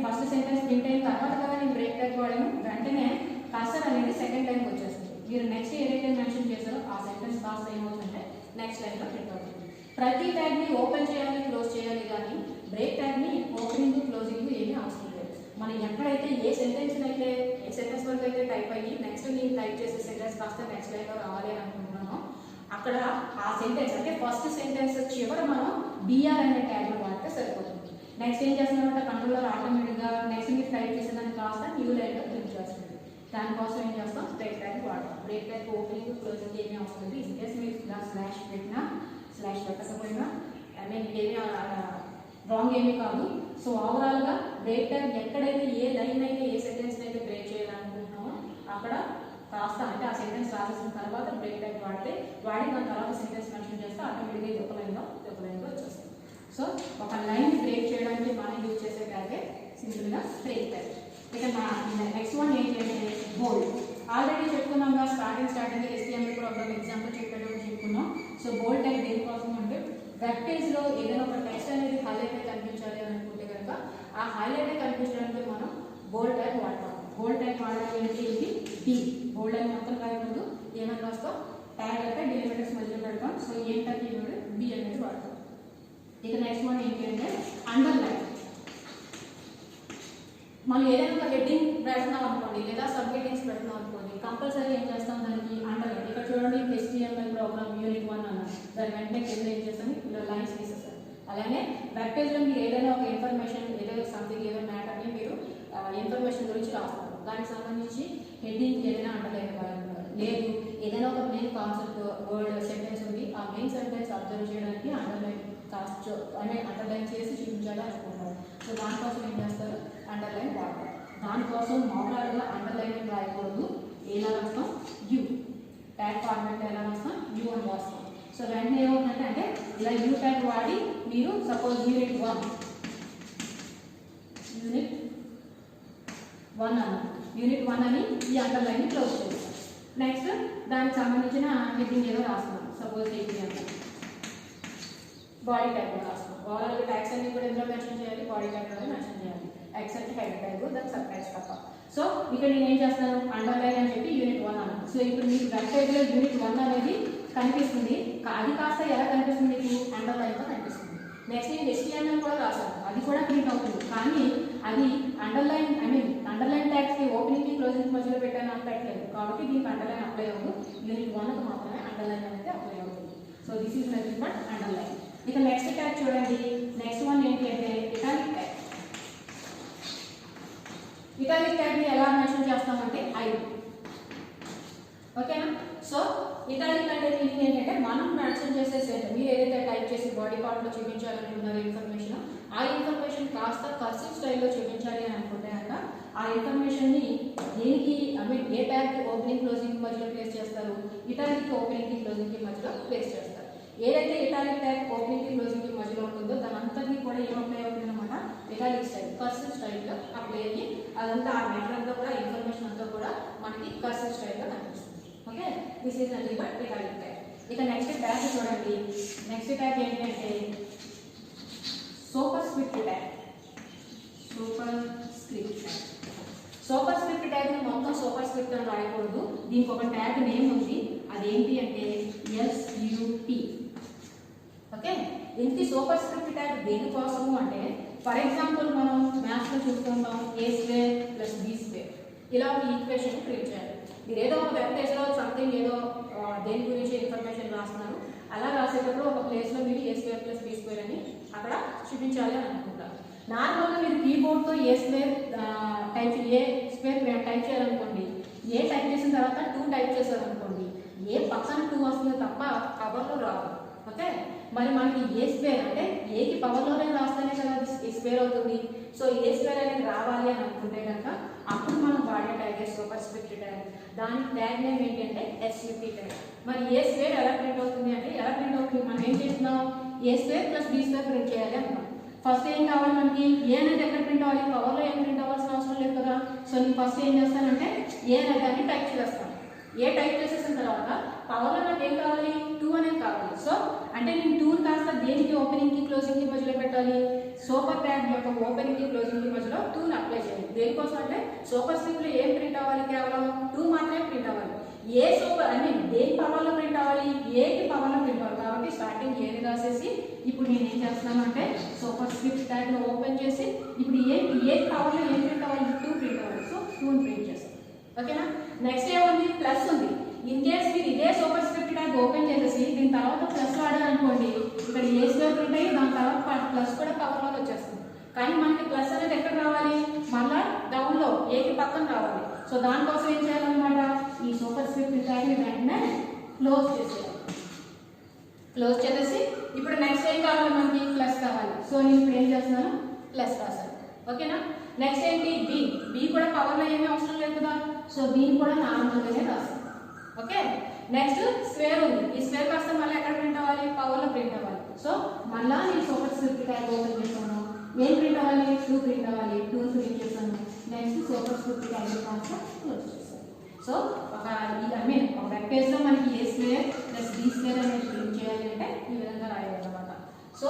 ఫస్ట్ సెంటెన్స్ ప్రింట్ అయిన తర్వాత కదా నేను బ్రేక్ ట్యాగ్ వాడాను, వెంటనే కర్సర్ అనేది సెకండ్ టైంకి వచ్చేస్తుంది. మీరు నెక్స్ట్ ఏదైతే మెన్షన్ చేశారో ఆ సెంటెన్స్ కాస్త ఏమవుతుందంటే నెక్స్ట్ లైన్లో ప్రింట్ అవుతుంది. ప్రతి ట్యాగ్ని ఓపెన్ చేయాలి, క్లోజ్ చేయాలి, కానీ బ్రేక్ ట్యాగ్ని ఓపెనింగ్ క్లోజింగ్ ఏమీ అవసరం లేదు. మనం ఎక్కడైతే ఏ సెంటెన్స్ వరకు అయితే టైప్ అయ్యి నెక్స్ట్ నేను టైప్ చేసే సెంటెన్స్ కాస్త నెక్స్ట్ లైన్లో రావాలి అని అనుకుంటున్నానో అక్కడ ఆ సెంటెన్స్ అంటే ఫస్ట్ సెంటెన్స్ చివర మనం బిఆర్ అనే ట్యాగ్ వాడితే సరిపోతుంది. నెక్స్ట్ ఏం చేస్తున్నామంటే కంట్రోలర్ ఆటోమేటిక్గా నెక్స్ట్ మీరు టైప్ చేసేదాన్ని కాస్త న్యూ లైన్లో ప్రింట్ చేస్తుంది. దానికోసం ఏం చేస్తాం, బ్రేక్ ట్యాగ్ వాడతాం. బ్రేక్ ట్యాగ్ ఓపెనింగ్ క్లోజింగ్ ఏమీ అవసరం లేదు. ఇన్ కేస్ మీరు స్లాష్ పెట్టినా స్లాష్ పెట్టకపోయినా ఏమీ రాంగ్ ఏమీ కాదు. సో ఓవరాల్గా బ్రేక్ ట్యాగ్ ఎక్కడైతే ఏ లైన్ అయితే ఏ సెంటెన్స్ అయితే బ్రేక్ చేయాలనుకుంటున్నామో అక్కడ కాస్త అంటే ఆ సెంటెన్స్ రాసేసిన తర్వాత బ్రేక్ ట్యాగ్ వాడి దాని తర్వాత సెంటెన్స్ మెన్షన్ చేస్తే ఆటోమేటిక్గా ఇది ఒక లైన్లో వచ్చేస్తుంది. సో ఒక లైన్ బ్రేక్ చేయడానికి మనం యూజ్ చేసే ట్యాగే సింపుల్గా బ్రేక్ ట్యాగ్. ఇక నెక్స్ట్ వన్ ఏంటంటే బోల్డ్. ఆల్రెడీ చెప్పుకున్నాం స్టార్టింగ్ HTML ప్రోగ్రామ్ ఎగ్జాంపుల్ చెప్పేటప్పుడు చెప్పుకున్నాం. సో బోల్డ్ ట్యాగ్ దేనికోసం అంటే వెబ్ పేజ్లో ఏదైనా ఒక టెక్స్ట్ అనేది హైలైట్ కనిపించాలి అని అనుకుంటే కనుక ఆ హైలైట్ కనిపించడానికి మనం బోల్డ్ ట్యాగ్ వాడతాం. బోల్డ్ ట్యాగ్ వాడడం ఏంటి, ఇది డి బోల్డ్ అని మొత్తం కాదు ఏమని రాస్తాం, ట్యాగ్ అంటే డెలిమిటర్స్ మధ్యలో పెడతాం. సో ఏం ట్యాగ్ బి అనేది వాడతాం. ఇక నెక్స్ట్ వన్ ఏంటి అంటే అండర్లైన్. మనం ఏదైనా ఒక హెడ్డింగ్ పెడుతున్నాం అనుకోండి లేదా సబ్ హెడ్డింగ్స్ పెడుతున్నాం అనుకోండి, కంపల్సరీ ఏం చేస్తాం దానికి అండర్లైన్. ఇక్కడ చూడండి HTML ప్రోగ్రామ్ యూనిట్ 1 అన్నారు, దాని వెంటనే కింద ఏం చేస్తాం ఇలా లైన్స్ తీసేస్తాం. అలానే వెబ్ పేజ్లో మీరు ఏదైనా ఒక ఇన్ఫర్మేషన్ ఏదో సంథింగ్ ఏదో మ్యాటర్ని మీరు ఇన్ఫర్మేషన్ గురించి రాస్తారు, దానికి సంబంధించి హెడ్డింగ్ ఏదైనా అండర్లైన్ కావాలన్నారు. లేదు ఏదైనా ఒక మెయిన్ కాన్సెప్ట్ వర్డ్ సెంటెన్స్ ఉంది, ఆ మెయిన్ సెంటెన్స్ అబ్జర్వ్ చేయడానికి అండర్లైన్ అండర్లైన్ చేసి చూపించాలి అనుకుంటారు. సో దానికోసం ఏం చేస్తారు, అండర్లైన్ వాడతారు. దానికోసం మామూలుగా అండర్లైన్ రాయకూడదు, ఎలా రాస్తాం యూ ట్యాగ్ ఫార్మాట్ ఎలా రాస్తాం యూ అని రాస్తాం. సో వెంటనే ఏమవుతుందంటే అంటే ఇలా యూ ట్యాగ్ వాడి మీరు సపోజ్ యూనిట్ 1 అని ఈ అండర్లైన్ క్లోజ్ చేస్తాం. నెక్స్ట్ దానికి సంబంధించిన హెడ్డింగ్ ఏదో రాస్తున్నాం, సపోజ్ HTML బాడీ ట్యాగ్ రాస్తాం. ఓవరాల్ ట్యాగ్స్ అన్ని కూడా ఎందులో మెన్షన్ చేయాలి, బాడీ ట్యాగ్ లో మెన్షన్ చేయాలి, ఎక్సెప్ట్ హెడ్ ట్యాగ్ దాని సబ్ ట్యాగ్స్ తప్ప. సో ఇక్కడ నేను ఏం చేస్తాను, అండర్లైన్ అని చెప్పి యూనిట్ 1 అన్నాను. సో ఇప్పుడు మీకు వెబ్ పేజ్లో యూనిట్ 1 అనేది కనిపిస్తుంది, అది కాస్త ఎలా కనిపిస్తుంది మీకు అండర్లైన్లో కనిపిస్తుంది. నెక్స్ట్ నేను HTML కూడా రాశాను, అది కూడా ప్రింట్ అవుతుంది, కానీ అది అండర్లైన్ ట్యాగ్స్కి ఓపెనింగ్కి క్లోజింగ్ మధ్యలో పెట్టలేదు కాబట్టి దీనికి అండర్లైన్ అప్లై అవ్వదు. యూనిట్ 1కి మాత్రమే అండర్లైన్ అనేది అప్లై అవుతుంది. So this is nothing but underline. ఇక నెక్స్ట్ ట్యాగ్ చూడండి, నెక్స్ట్ వన్ ఏంటి అంటే ఇటాలిక్ ట్యాగ్. ఇటాలిక్ ట్యాగ్ని ఎలా మెన్షన్ చేస్తామంటే ఐ, ఓకేనా. సో ఇటాలిక్ అంటే మీనింగ్ ఏంటంటే మనం మెన్షన్ చేసే సెంటర్ మీరు ఏదైతే టైప్ చేసి బాడీ పార్ట్లో చూపించాలనుకున్నారో ఇన్ఫర్మేషన్, ఆ ఇన్ఫర్మేషన్ కాస్త కర్సివ్ స్టైల్లో చూపించాలి అని అనుకుంటే కనుక ఆ ఇన్ఫర్మేషన్ని దేనికి ఏ ట్యాగ్ ఓపెనింగ్ క్లోజింగ్ మధ్యలో ప్లేస్ చేస్తారు, ఇటాలిక్ ఓపెనింగ్ క్లోజింగ్ మధ్యలో ప్లేస్ చేస్తారు. ఏదైతే ఇటాలిక్ ట్యాగ్ ఓపెనింగ్ క్లోజింగ్ మధ్యలో ఉంటుందో దాని అంతటినీ కూడా ఏం అప్లై అవుతుంది అనమాట, ఇటాలిక్ స్టైల్ కర్సివ్ స్టైల్లో అప్లై అయ్యి అదంతా ఆ మెటర్ అంతా కూడా ఇన్ఫర్మేషన్ అంతా కూడా మనకి కర్సివ్ స్టైల్లో కనిపిస్తుంది. Okay, this is nothing but italic tag. ఇక నెక్స్ట్ ట్యాగ్ చూడండి, నెక్స్ట్ ట్యాగ్ ఏంటంటే superscript tag. Superscript ట్యాగ్ని మొత్తం సూపర్ స్క్రిప్ట్ అని రాయకూడదు, దీనికి ఒక ట్యాగ్ నేమ్ ఉంది, అదేంటి అంటే SUP. ఓకే, ఇంటి సూపర్ స్క్రిప్ట్ ట్యాగ్ దేనికోసము అంటే ఫర్ ఎగ్జాంపుల్ మనం మ్యాథ్స్లో చూసుకుంటాం A² + B², ఇలా ఒక ఈక్వేషన్ క్రియేట్ చేయాలి. మీరు ఏదో ఒక వెబ్ పేజ్లో సంథింగ్ ఏదో దేని గురించి ఇన్ఫర్మేషన్ రాస్తున్నారు, అలా రాసేటప్పుడు ఒక ప్లేస్లో మీరు A² + B² అని అక్కడ చూపించాలి అని అనుకుంటారు. నార్మల్గా మీరు కీబోర్డ్తో A² టైప్ చేయాలనుకోండి, ఏ టైప్ చేసిన తర్వాత 2 టైప్ చేశారనుకోండి, ఏ పక్కన 2 వస్తుంది తప్ప పవర్లో రాదు. ఓకే, మరి మనకి A² అంటే ఏకి పవర్లోనే రాస్తేనే కదా A² అవుతుంది. సో A² అనేది రావాలి అని అనుకుంటే కనుక అప్పుడు మనం వాడే ట్యాగ్ సూపర్ స్క్రిప్ట్ ట్యాగ్. దాని ట్యాగ్ నేమ్ ఏంటంటే SUP ట్యాగ్. మరి A² ఎలా ప్రింట్ అవుతుంది అంటే మనం ఏం చేస్తున్నాం, A² + B² ప్రింట్ చేయాలి అన్నాం. ఫస్ట్ ఏం కావాలి మనకి, ఏ అనేది ఎక్కడ ప్రింట్ అవ్వాలి, పవర్లో ఏం ప్రింట్ అవ్వాల్సిన అవసరం లేదు కదా. సో నేను ఫస్ట్ ఏం చేస్తానంటే ఏ అనే దాన్ని టైప్ చేస్తాను. ఏ టైప్ చేసేసిన తర్వాత పవర్లో నాకు ఏం కావాలి 2 అనేది కావాలి. సో అంటే నేను 2 కాస్త దేనికి ఓపెనింగ్కి క్లోజింగ్కి మధ్యలో పెట్టాలి, సూపర్ ట్యాగ్ యొక్క ఓపెనింగ్కి క్లోజింగ్కి మధ్యలో 2ని అప్లై చేయాలి. దేనికోసం అంటే సూపర్ స్క్రిప్ట్లో ఏం ప్రింట్ అవ్వాలి, కేవలం 2 మాత్రమే ప్రింట్ అవ్వాలి. ఏ సూపర్ ఐ మీన్ దేని పవర్లో ప్రింట్ అవ్వాలి, ఏకి పవర్లో ప్రింట్ అవ్వాలి. కాబట్టి స్టార్టింగ్ ఏని రాసేసి ఇప్పుడు నేను ఏం చేస్తున్నాను అంటే సూపర్ స్క్రిప్ట్ ట్యాగ్లో ఓపెన్ చేసి ఇప్పుడు ఏ పవర్లో ఏం ప్రింట్ అవ్వాలి, 2 ప్రింట్ అవ్వాలి. సో 2ని ప్రింట్ చేస్తాను. ఓకేనా. నెక్స్ట్ ఏముంది, ప్లస్ ఉంది. ఇన్ కేస్ మీరు ఇదే సూపర్ స్క్రిప్ట్ ట్యాగ్ ఓపెన్ చేసేసి దీని తర్వాత ప్లస్ వాడారనుకోండి, ఇక్కడ ఏ స్క్వేర్ ప్రింట్ అయ్యి దాని తర్వాత ప్లస్ కూడా పవర్లోకి వచ్చేస్తుంది. కానీ మనకి ప్లస్ అనేది ఎక్కడ రావాలి, మళ్ళా డౌన్లో ఏకి పక్కన రావాలి. సో దానికోసం ఏం చేయాలన్నమాట, ఈ సూపర్ స్క్రిప్ట్ ట్యాగ్ని వెంటనే క్లోజ్ చేసేయాలి. క్లోజ్ చేసేసి ఇప్పుడు నెక్స్ట్ ఏం కావాలి, మనకి ప్లస్ కావాలి. సో నేను ఇప్పుడు ఏం చేస్తున్నాను, ప్లస్ రాశాను. ఓకేనా. నెక్స్ట్ ఏంటి, బి కూడా పవర్లో ఏమీ అవసరం లేదు కదా. సో బీని కూడా నార్మల్గానే రాస్తాను. ఓకే. నెక్స్ట్ స్క్వేర్ ఉంది. ఈ స్క్వేర్ కాస్త మళ్ళీ ఎక్కడ ప్రింట్ అవ్వాలి, పవర్లో ప్రింట్ అవ్వాలి. సో మళ్ళీ నేను సూపర్ స్క్రిప్ట్ ట్యాగ్ ఓపెన్ చేస్తాను. ఏం ప్రింట్ అవ్వాలి, 2 ప్రింట్ అవ్వాలి. 2 ప్రింట్ చేస్తాను. నెక్స్ట్ సూపర్ స్క్రిప్ట్ ట్యాగ్ కాస్త క్లోజ్ చేస్తాను. సో ఒక వెబ్ పేజ్లో మనకి ఏ స్క్వేర్ ప్లస్ బి స్క్వేర్ అనేది ప్రింట్ చేయాలి అంటే ఈ విధంగా రాయాలన్నమాట. సో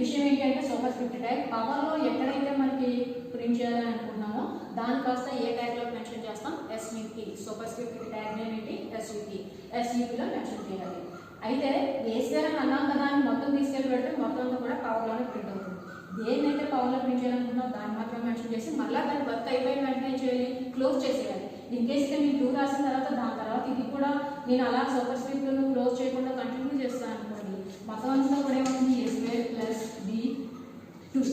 విషయం ఏంటంటే సూపర్ స్క్రిప్ట్ ట్యాగ్ పవర్లో ఎక్కడైతే మనకి ప్రింట్ చేయాలని అనుకుంటున్నామో దాని కాస్త ఏ ట్యాగ్లో మెన్షన్ చేస్తాం, SUP. Super script tag name ఏంటి, ఎస్యూపీలో మెన్షన్ చేయాలి. అయితే ఏ స్క్వేర్ అని అన్నాం కదా అని మొత్తం తీసుకెళ్ళి పెడితే మొత్తం అంతా కూడా పవర్లోనే ప్రింట్ అవుతుంది. దేన్నైతే పవర్లో ప్రింట్ చేయాలనుకున్నాం దాన్ని మాత్రమే మెన్షన్ చేసి మళ్ళీ దాని వర్క్ అయిపోయిన వెంటనే చేయాలి, క్లోజ్ చేసేయాలి. ఇన్ కేస్ ఇక్కడ నేను 2 రాసిన తర్వాత దాని తర్వాత ఇది కూడా నేను అలా సూపర్ స్క్రిప్ట్ను క్లోజ్ చేయకుండా కంటిన్యూ చేస్తాను అనుకోండి, మొత్తం అంతా కూడా ఏమవుతుంది, ఏ స్క్వేర్ ప్లస్ బి 2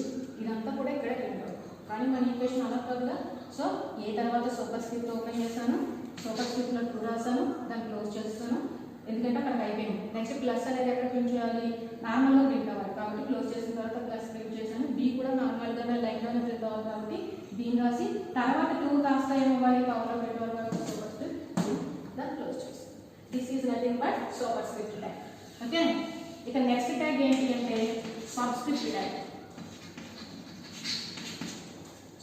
ఇదంతా కూడా ఇక్కడే ప్రింట్ అవుతుంది. కానీ మన ఈక్వేషన్ అలా కాదుగా. సో ఏ తర్వాత సూపర్ స్క్రిప్ట్ ఓపెన్ చేస్తాను, సూపర్ స్క్రిప్ట్లో 2 రాసాను, దాన్ని క్లోజ్ చేస్తాను. ఎందుకంటే అక్కడ అయిపోయింది. నెక్స్ట్ ప్లస్ అనేది ఎక్కడ ప్రింట్ చేయాలి, నార్మల్గా ప్రింట్ అవ్వాలి. కాబట్టి క్లోజ్ చేసిన తర్వాత ప్లస్ ప్రింట్ చేశాను. బి కూడా నార్మల్గానే లైన్లోనే ప్రింట్ అవ్వాలి కాబట్టి బీని రాసి తర్వాత 2 కాస్త ఏమవ్వాలి, పవర్లో ప్రింట్ అవ్వాలి కాబట్టి సూపర్ స్క్రిప్ట్ దాన్ని క్లోజ్ చేస్తాను. This is nothing but super script tag. Okay. ఇక నెక్స్ట్ ట్యాగ్ ఏంటి అంటే సబ్స్క్రిప్ట్ ట్యాగ్.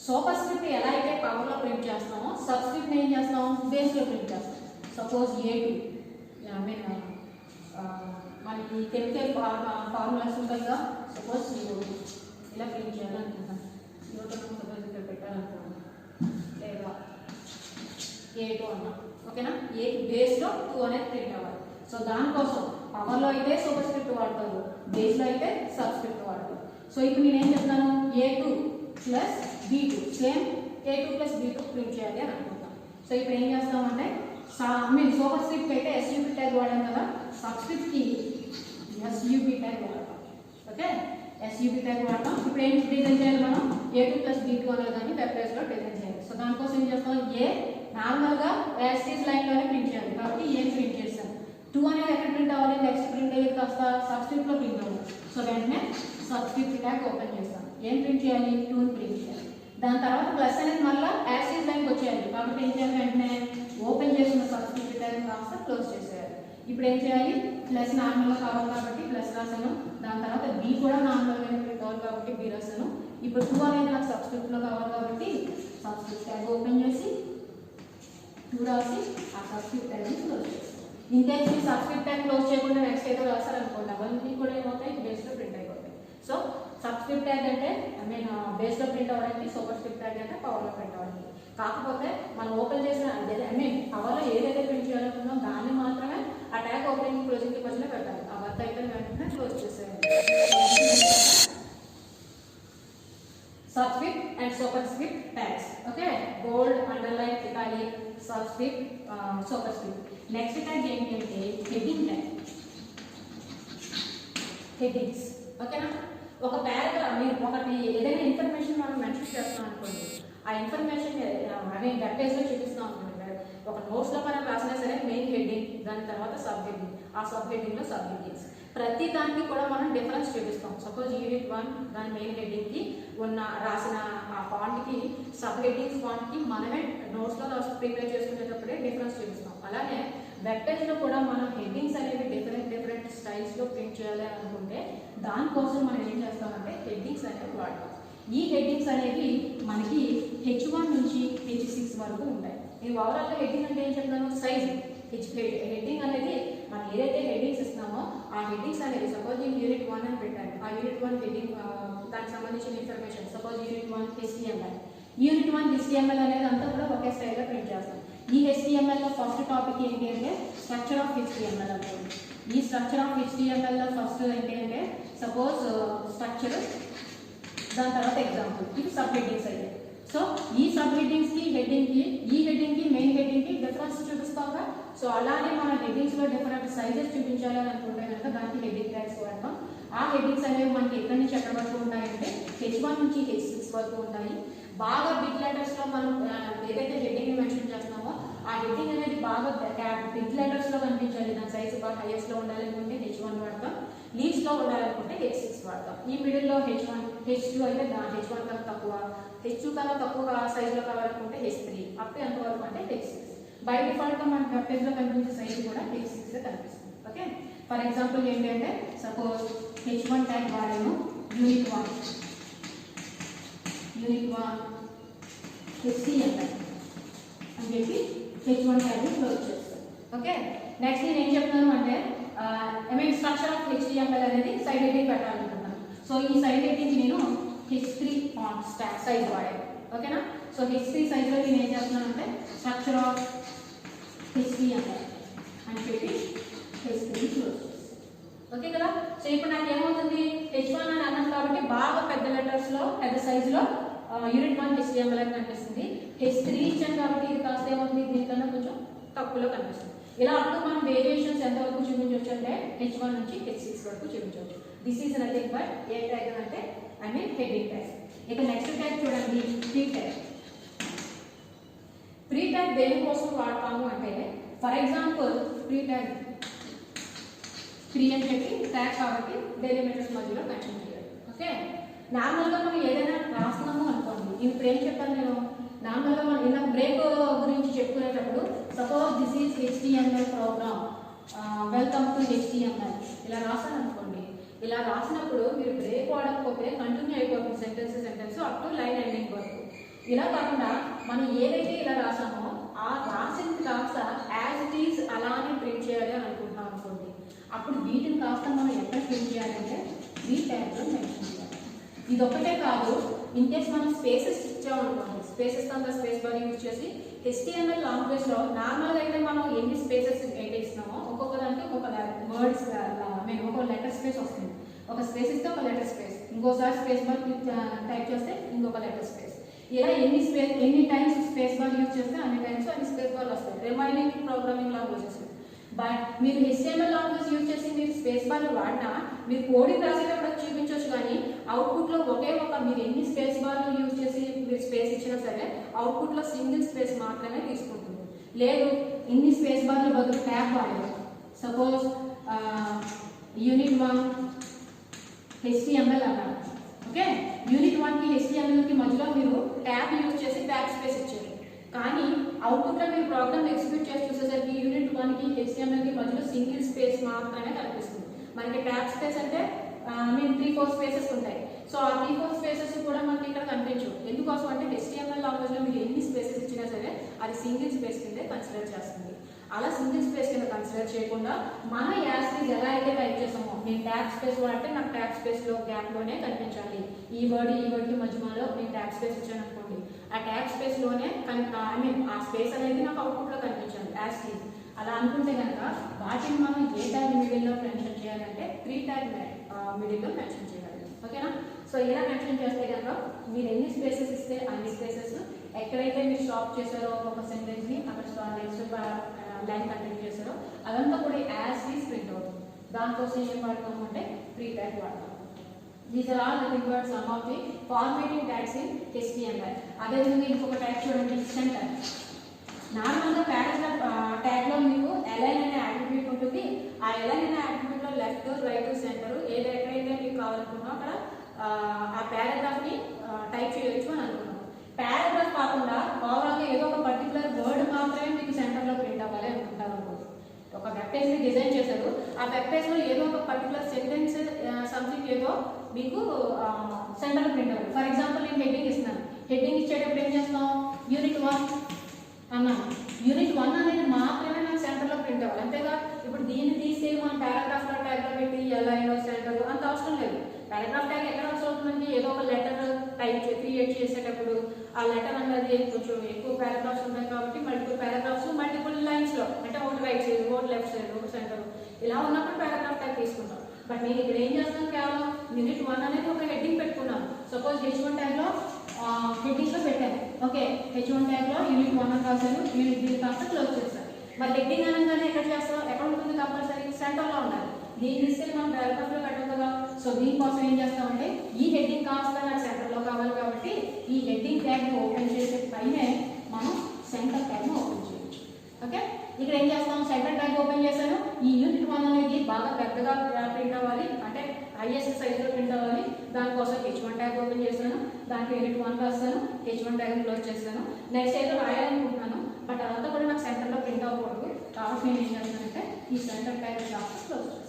సూపర్ స్క్రిప్ట్ ఎలా అయితే పవర్లో ప్రింట్ చేస్తామో సబ్స్క్రిప్ట్ ఏం చేస్తాం, బేస్లో ప్రింట్ చేస్తాం. సపోజ్ A2 మనకి కెమికల్ ఫార్ములాస్ ఉంటాయి కదా. సపోజ్ CO2 ఇలా ప్రింట్ చేయాలనుకుంటాను. CO2 సపోజ్ ఇక్కడ పెట్టాలనుకోండి, లేదా A2 అన్నా. ఓకేనా. ఏ బేస్లో 2 అనేది ప్రింట్ అవ్వాలి. సో దానికోసం పవర్లో అయితే సూపర్ స్క్రిప్ట్ వాడతారు, బేస్లో అయితే సబ్స్క్రిప్ట్ వాడతారు. సో ఇప్పుడు నేనేం చెప్తాను, A2 plus B2 same A2 plus B2 print చేయాలి అని అనుకుంటాను. సో ఇప్పుడు ఏం చేస్తామంటే సూపర్ స్క్రిప్ట్ అయితే ఎస్యూపీ ట్యాగ్ వాడాం కదా, సబ్స్క్రిప్ట్కి ఎస్యూపీ ట్యాగ్ వాడతాం. ఓకే. ఎస్యూపీ ట్యాగ్ వాడతాం. ఇప్పుడు ఏం డిజైన్ చేయాలి, మనం A2 ప్లస్ B2 అనే దాన్ని వెబ్ పేజ్లో డిజైన్ చేయాలి. సో దానికోసం ఏం చేస్తాం, ఏ నార్మల్గా యాస్టీస్ లైన్లోనే ప్రింట్ చేయాలి కాబట్టి ఏ ప్రింట్ చేస్తాను. 2 అనేది ఎక్కడ ప్రింట్ అవ్వాలి, నెక్స్ట్ ప్రింట్ అయ్యేది కాస్త సబ్స్క్రిప్ట్లో ప్రింట్ అవ్వాలి. సో వెంటనే సబ్స్క్రిప్ట్ ట్యాగ్ ఓపెన్ చేస్తాను. ఏం ప్రింట్ చేయాలి, 2ని ప్రింట్ చేయాలి. దాని తర్వాత ప్లస్ అనేది మళ్ళీ యాస్టీస్ లైన్కి వచ్చేయాలి కాబట్టి ఏం చేయాలి, వెంటనే ఓపెన్ చేసిన సబ్స్క్రిప్ట్ ట్యాగ్ కాస్త క్లోజ్ చేసేయాలి. ఇప్పుడు ఏం చేయాలి, ప్లస్ నార్మల్గా కావాలి కాబట్టి ప్లస్ రాసాను. దాని తర్వాత బి కూడా నార్మల్గా ప్రింట్ అవ్వాలి కాబట్టి బి రాసాను. ఇప్పుడు 2 అనేది నాకు సబ్స్క్రిప్ట్లో కావాలి కాబట్టి సబ్స్క్రిప్ట్ ట్యాగ్ ఓపెన్ చేసి 2 రాసి ఆ సబ్స్క్రిప్ట్ ట్యాగ్ని క్లోజ్ చేస్తాను. ఇంకేసి సబ్స్క్రిప్ట్ ట్యాగ్ క్లోజ్ చేయకుండా నెక్స్ట్ ఏదో రాశారనుకోండి, అవన్నీ కూడా ఏమవుతాయి, బేస్లో ప్రింట్ అయిపోతాయి. సో సబ్స్క్రిప్ట్ ట్యాగ్ అంటే బేస్లో ప్రింట్ అవ్వడానికి, సూపర్ స్క్రిప్ట్ ట్యాగ్ అంటే పవర్లో ప్రింట్ అవ్వడానికి. కాకపోతే మనం ఓపెన్ చేసిన పవర్లో ఏదైతే ప్రింట్ చేయాలనుకున్నాం దాన్ని మాత్రమే ఆ ట్యాగ్ ఓపెనింగ్ క్లోజింగ్కి మధ్యలో పెట్టాలి. ఆ వర్క్ అయితే వెంటనే క్లోజ్ చేసేయాలి. Subscript and super script tags. Okay. Bold, underline, italic, subscript, super script. Next tag ఏంటి అంటే హెడ్డింగ్ ట్యాగ్. హెడ్డింగ్స్. ఓకేనా. ఒక పారాగ్రాఫ్ ఒకటి ఏదైనా ఇన్ఫర్మేషన్ మనం మెన్షన్ చేస్తాం అనుకోండి, ఆ ఇన్ఫర్మేషన్ వెబ్ పేజ్లో చూపిస్తాం అనుకోండి, ఒక నోట్స్లో మనం రాసినా సరే మెయిన్ హెడ్డింగ్, దాని తర్వాత సబ్ హెడ్డింగ్, ఆ సబ్ హెడ్డింగ్లో సబ్ హెడ్డింగ్స్, ప్రతి దానికి కూడా మనం డిఫరెన్స్ చూపిస్తాం. సపోజ్ యూనిట్ 1 దాని మెయిన్ హెడ్డింగ్కి ఉన్న రాసిన ఆ ఫాంట్కి సబ్ హెడ్డింగ్స్ ఫాంట్కి మనమే నోట్స్లో ప్రిపేర్ చేసుకునేటప్పుడే డిఫరెన్స్ చూపిస్తాం. అలానే వెబ్ పేజ్లో కూడా మనం హెడ్డింగ్స్ అనేవి డిఫరెంట్ స్టైల్స్లో ప్రింట్ చేయాలి అనుకుంటే దానికోసం మనం ఏం చేస్తామంటే హెడ్డింగ్స్ అనేవి వాడతాం. ఈ హెడ్డింగ్స్ అనేవి మనకి H1 నుంచి H6 వరకు ఉంటాయి. ఈ ఓవరాల్ హెడ్డింగ్ అంటే ఏం చెప్తాను, సైజ్. హెడ్డింగ్ అనేది మనం ఏదైతే హెడ్డింగ్స్ ఇస్తున్నామో ఆ హెడ్డింగ్స్ అనేది సపోజ్ నేను యూనిట్ 1 అని పెట్టాను, ఆ యూనిట్ 1 హెడ్డింగ్ దానికి సంబంధించిన information suppose unit 1 HTML. Unit 1 HTML అనేది అంతా కూడా ఒకే స్టైల్లో ప్రింట్ చేస్తాం. ఈ HTML లో ఫస్ట్ టాపిక్ ఏంటి అంటే స్ట్రక్చర్ ఆఫ్ HTML అనుకోండి. ఈ స్ట్రక్చర్ ఆఫ్ HTML లో ఫస్ట్ ఏంటి అంటే సపోజ్ స్ట్రక్చర్, దాని తర్వాత ఎగ్జాంపుల్, ఇవి సబ్ హెడ్డింగ్స్ అయితే. సో ఈ సబ్ హెడ్డింగ్స్ కి హెడ్డింగ్ కి, ఈ హెడ్డింగ్ కి మెయిన్ హెడ్డింగ్ కి డిఫరెన్స్ చూపిస్తావుగా. సో అలానే మన హెడ్డింగ్స్ లో డిఫరెంట్ సైజెస్ చూపించాలని అనుకుంటే కనుక దానికి హెడ్డింగ్ ట్యాగ్స్ వాడతాం. ఆ హెడ్డింగ్స్ అనేవి మనకి ఎక్కడి నుంచి ఎక్కడి వరకు ఉంటాయంటే H1 నుంచి H6 వరకు ఉంటాయి. బాగా బిగ్ లెటర్స్ లో మనం ఏదైతే హెడ్డింగ్ మెన్షన్ చేస్తున్నామో ఆ హెడ్డింగ్ అనేది బాగా బిగ్ లెటర్స్ లో కనిపించాలి, దాని సైజ్ బాగా హైయెస్ట్ లో ఉండాలనుకుంటే H1 వాడతాం, లీస్ట్ లో ఉండాలనుకుంటే H6 వాడతాం. ఈ మిడిల్ లో H1 H2 అయితే H1 కన్నా తక్కువ, H2 కన్నా తక్కువ సైజ్ లో కావాలనుకుంటే H3, అప్ టు ఎంత వరకు అంటే H6. బై డిఫాల్ట్ గా మన వెబ్ పేజ్ లో కనిపించే సైజ్ కూడా H6 కనిపిస్తుంది. ఓకే, ఫర్ ఎగ్జాంపుల్ ఏంటి అంటే సపోజ్ H1 ట్యాగ్ వాడాను, యూనిట్ 1 HTML అని చెప్పి H1 ట్యాగ్ క్లోజ్ చేస్తాను. ఓకే, నెక్స్ట్ నేను ఏం చెప్తాను అంటే స్ట్రక్చర్ ఆఫ్ HTML అనేది సైడ్ హెడ్డింగ్ పెట్టాలనుకుంటున్నాను. సో ఈ సైడ్ హెడ్డింగ్ నేను H3 ఫాంట్ సైజ్ వాడాను. ఓకేనా, సో H3 సైజ్ లో నేను ఏం చేస్తున్నాను అంటే స్ట్రక్చర్ ఆఫ్ HTML అని చెప్పి H3 క్లోజ్ చేస్తాను. ఓకే కదా, సో ఇప్పుడు నాకు ఏమవుతుంది, H1 అని అన్నాను కాబట్టి బాగా పెద్ద లెటర్స్ లో పెద్ద సైజ్ లో యూనిట్ 1 HTML అని కనిపిస్తుంది. H3 ఇచ్చాను కాబట్టి ఇది కాస్త ఏమవుతుంది, దీనికన్నా కొంచెం తక్కువలో కనిపిస్తుంది. ఇలా అప్పుడు మనం వేరియేషన్స్ ఎంతవరకు చూపించవచ్చు అంటే H1 నుంచి H6 వరకు చూపించవచ్చు. This is nothing but A tag అంటే హెడ్డింగ్ ట్యాగ్. ఇక నెక్స్ట్ ట్యాగ్ చూడండి, ప్రీ ట్యాగ్. ప్రీ ట్యాగ్ దేనికోసం వాడతాము అంటే for example pre tag pre అని చెప్పి ట్యాగ్ కాబట్టి డెలిమిటర్స్ మధ్యలో మెన్షన్ చేయాలి. ఓకే, నార్మల్గా మనం ఏదైనా రాస్తున్నాము అనుకోండి, ఇప్పుడు ఏం చెప్పాను నేను, నార్మల్గా మనం ఇందాక బ్రేక్ గురించి చెప్పుకునేటప్పుడు suppose this is HTML program, welcome to HTML ఇలా రాసాను అనుకోండి. ఇలా రాసినప్పుడు మీరు బ్రేక్ వాడకపోతే కంటిన్యూ అయిపోతుంది sentence up to line ending వరకు. ఇలా కాకుండా మనం ఏదైతే ఇలా రాసామో ఆ రాసింది కాస్త యాజ్ ఇట్ ఈజ్ అలానే ప్రింట్ చేయాలి అని అనుకుంటున్నాం అనుకోండి, అప్పుడు వీటిని కాస్త మనం ఎక్కడ ప్రింట్ చేయాలంటే ఈ ట్యాగ్లో మెన్షన్ చేయాలి. ఇది ఒకటే కాదు, ఇన్ కేస్ మనం స్పేసెస్ ఇచ్చామనుకోండి, స్పేసెస్ అంతా స్పేస్ బార్ యూజ్ చేసి HTML లాంగ్వేజ్ లో నార్మల్గా అయితే మనం ఎన్ని స్పేసెస్ అయితే ఇస్తున్నామో ఒక్కొక్క దానికి ఒక్కొక్క వర్డ్స్ ఒక లెటర్ స్పేస్ వస్తుంది. ఒక స్పేస్ ఇస్తే ఒక లెటర్ స్పేస్, ఇంకోసారి స్పేస్ బార్ టైప్ చేస్తే ఇంకొక లెటర్ స్పేస్, ఇలా ఎన్ని టైమ్స్ స్పేస్ బార్ యూజ్ చేస్తే అన్ని టైమ్స్ అన్ని స్పేస్ బార్లు వస్తాయి రిమైనింగ్ ప్రోగ్రామింగ్ లాంగ్వేజెస్. బట్ మీరు HTML లాంగ్వేజ్ యూజ్ చేసి మీరు స్పేస్ బార్లు వాడినా మీరు కోడింగ్ రాసేటప్పుడు చూపించవచ్చు, కానీ అవుట్పుట్లో ఒకే మీరు ఎన్ని స్పేస్ బార్లు యూజ్ చేసి మీరు స్పేస్ ఇచ్చినా సరే అవుట్పుట్లో సింగిల్ స్పేస్ మాత్రమే తీసుకుంటుంది. లేదు ఇన్ని స్పేస్ బార్లు బదులు ట్యాగ్ వాడారు, సపోజ్ యూనిట్ 1 HTML అన్నారు. ఓకే, యూనిట్ 1 కి HTML కి మధ్యలో మీరు ట్యాగ్ యూజ్ చేసి బ్యాక్ స్పేస్ ఇచ్చారు, కానీ అవుట్పుట్లో మీరు ప్రోగ్రామ్ ఎగ్జిక్యూట్ చేసి చూసేసరికి యూనిట్ 1 కి HTML కి మధ్యలో సింగిల్ స్పేస్ మాత్రమే కనిపిస్తుంది. మనకి ట్యాగ్ స్పేస్ అంటే 3-4 స్పేసెస్ ఉంటాయి. సో ఆ 3-4 స్పేసెస్ కూడా మనకి ఇక్కడ కనిపించవు. ఎందుకోసం అంటే HTML లాంగ్వేజ్ లో మీరు ఎన్ని స్పేసెస్ ఇచ్చినా సరే అది సింగిల్ స్పేస్ కిందే కన్సిడర్ చేస్తుంది. అలా సింగిల్ స్పేస్ కింద కన్సిడర్ చేయకుండా మన యాస్ని ఎలా అయితే టైప్ చేసామో, నేను ట్యాగ్ స్పేస్ వాడితే నాకు ట్యాగ్ స్పేస్ లో గ్యాప్ లోనే కనిపించాలి, ఈ వర్డ్ కి మధ్యలో నేను ట్యాగ్ స్పేస్ ఇచ్చాను అనుకోండి, ఆ ట్యాగ్ స్పేస్ లోనే ఆ స్పేస్ అనేది నాకు అవుట్పుట్ లో కనిపించాలి యాస్ని. అలా అనుకుంటే కనుక వాటిని మనం ఏ ట్యాగ్ మిడిల్ లో మెన్షన్ చేయాలంటే ప్రీ ట్యాగ్ మిడిల్ లో మెన్షన్ చేయాలి. ఓకేనా, సో ఇలా మెన్షన్ చేస్తే కనుక మీరు ఎన్ని స్పేసెస్ ఇస్తే అన్ని స్పేసెస్, ఎక్కడైతే మీరు స్టాప్ చేశారో ఒక సెంటెన్స్ ని అక్కడ నెక్స్ట్ లైన్ కంటిన్యూ చేశారో అదంతా కూడా యాజ్ ఈజ్ ప్రింట్ అవుతుంది. దానికోసం ఏం వాడతాము అంటే ప్రీ ట్యాగ్ వాడతాము. These are all nothing but some of the formatting tags in HTML. అదేవిధంగా ఇంకొక ట్యాగ్ చూడండి, సెంటర్. నార్మల్గా పారాగ్రాఫ్ ట్యాగ్ లో మీకు అలైన్ అనే యాట్రిబ్యూట్ ఉంటుంది. ఆ అలైన్ అనే యాట్రిబ్యూట్ లో లెఫ్ట్ రైట్ సెంటర్ ఎక్కడైతే మీకు కావాలనుకున్నా అక్కడ ఆ పారాగ్రాఫ్ ని టైప్ చేయొచ్చు అని అనుకున్నాం. పారాగ్రాఫ్ కాకుండా ఓవరాల్ గా ఏదో ఒక పర్టికులర్ వర్డ్ మాత్రమే మీకు సెంటర్ లో ప్రింట్ అవ్వాలి అనుకుంటారు అనుకోండి. ఒక వెబ్ పేజ్ ని డిజైన్ చేశారు, ఆ వెబ్ పేజ్ లో ఏదో ఒక పర్టికులర్ సెంటెన్స్ సంథింగ్ ఏదో మీకు సెంటర్ లో ప్రింట్ అవ్వాలి. ఫర్ ఎగ్జాంపుల్ నేను హెడ్డింగ్ ఇస్తున్నాను, హెడ్డింగ్ ఇచ్చేటప్పుడు ఏం చేస్తాం, యూనిట్ 1 అన్నాను. యూనిట్ 1 అనేది మాత్రమే నాకు సెంటర్లో ప్రింట్ అవ్వాలి, అంతేగా. ఇప్పుడు దీన్ని తీసి మనం పారాగ్రాఫ్లో ట్యాగ్లో పెట్టి ఎల్ఐలో సెంటర్ అంత అవసరం లేదు. పారాగ్రాఫ్ ట్యాగ్ ఎక్కడ అవసరం అవుతుందండి? ఏదో ఒక లెటర్ క్రియేట్ చేసేటప్పుడు ఆ లెటర్ అనేది కొంచెం ఎక్కువ పారాగ్రాఫ్స్ ఉంటాయి కాబట్టి మల్టిపుల్ పారాగ్రాఫ్స్ మల్టిపుల్ లైన్స్లో, అంటే ఒకటి రైట్ సైడ్, ఒకటి లెఫ్ట్ సైడ్, ఒకటి సెంటర్, ఇలా ఉన్నప్పుడు పారాగ్రాఫ్ ట్యాగ్ తీసుకుంటాం. బట్ నేను ఇక్కడ ఏం చేస్తాను, కేవలం యూనిట్ 1 అనేది ఒక హెడ్డింగ్ పెట్టుకున్నాను. సపోజ్ H1 ట్యాగ్లో హెడ్డింగ్లో పెట్టాను. ఓకే, H1 ట్యాగ్లో యూనిట్ 1 అని రాశాను, యూనిట్ B కాస్త క్లోజ్ చేస్తాను. మరి హెడ్డింగ్ అనగానే ఎక్కడ చేస్తాం, ఎక్కడ ఉంటుంది కంపల్సరీ? సెంటర్లో ఉండాలి. దీన్ని తీసుకెళ్ళి మనం పారాగ్రాఫ్లో పెట్టాం కదా. సో దీనికోసం ఏం చేస్తామంటే ఈ హెడ్డింగ్ కాస్త నాకు సెంటర్లో కావాలి కాబట్టి ఈ హెడ్డింగ్ ట్యాగ్ని ఓపెన్ చేసే పైనే మనం సెంటర్ ట్యాగ్ని ఓపెన్ చేయొచ్చు. ఓకే, ఇక్కడ ఏం చేస్తాం, సెంటర్ ట్యాగ్ ఓపెన్ చేశాను. ఈ యూనిట్ 1 అనేది బాగా పెద్దగా ప్రింట్ అవ్వాలి, అంటే హైయెస్ట్ సైజులో ప్రింట్ అవ్వాలి. దానికోసం H1 ట్యాగ్ ఓపెన్ చేశాను, దాంట్లో యూనిట్ 1 రాస్తాను, H1 ట్యాగ్ క్లోజ్ చేస్తాను. నెక్స్ట్ ఏదో రాయాలనుకుంటున్నాను, బట్ అదంతా కూడా నాకు సెంటర్లో ప్రింట్ అవ్వకూడదు కాబట్టి నేను ఏం చేస్తానంటే ఈ సెంటర్ ట్యాగ్ క్లోజ్ చేస్తాను.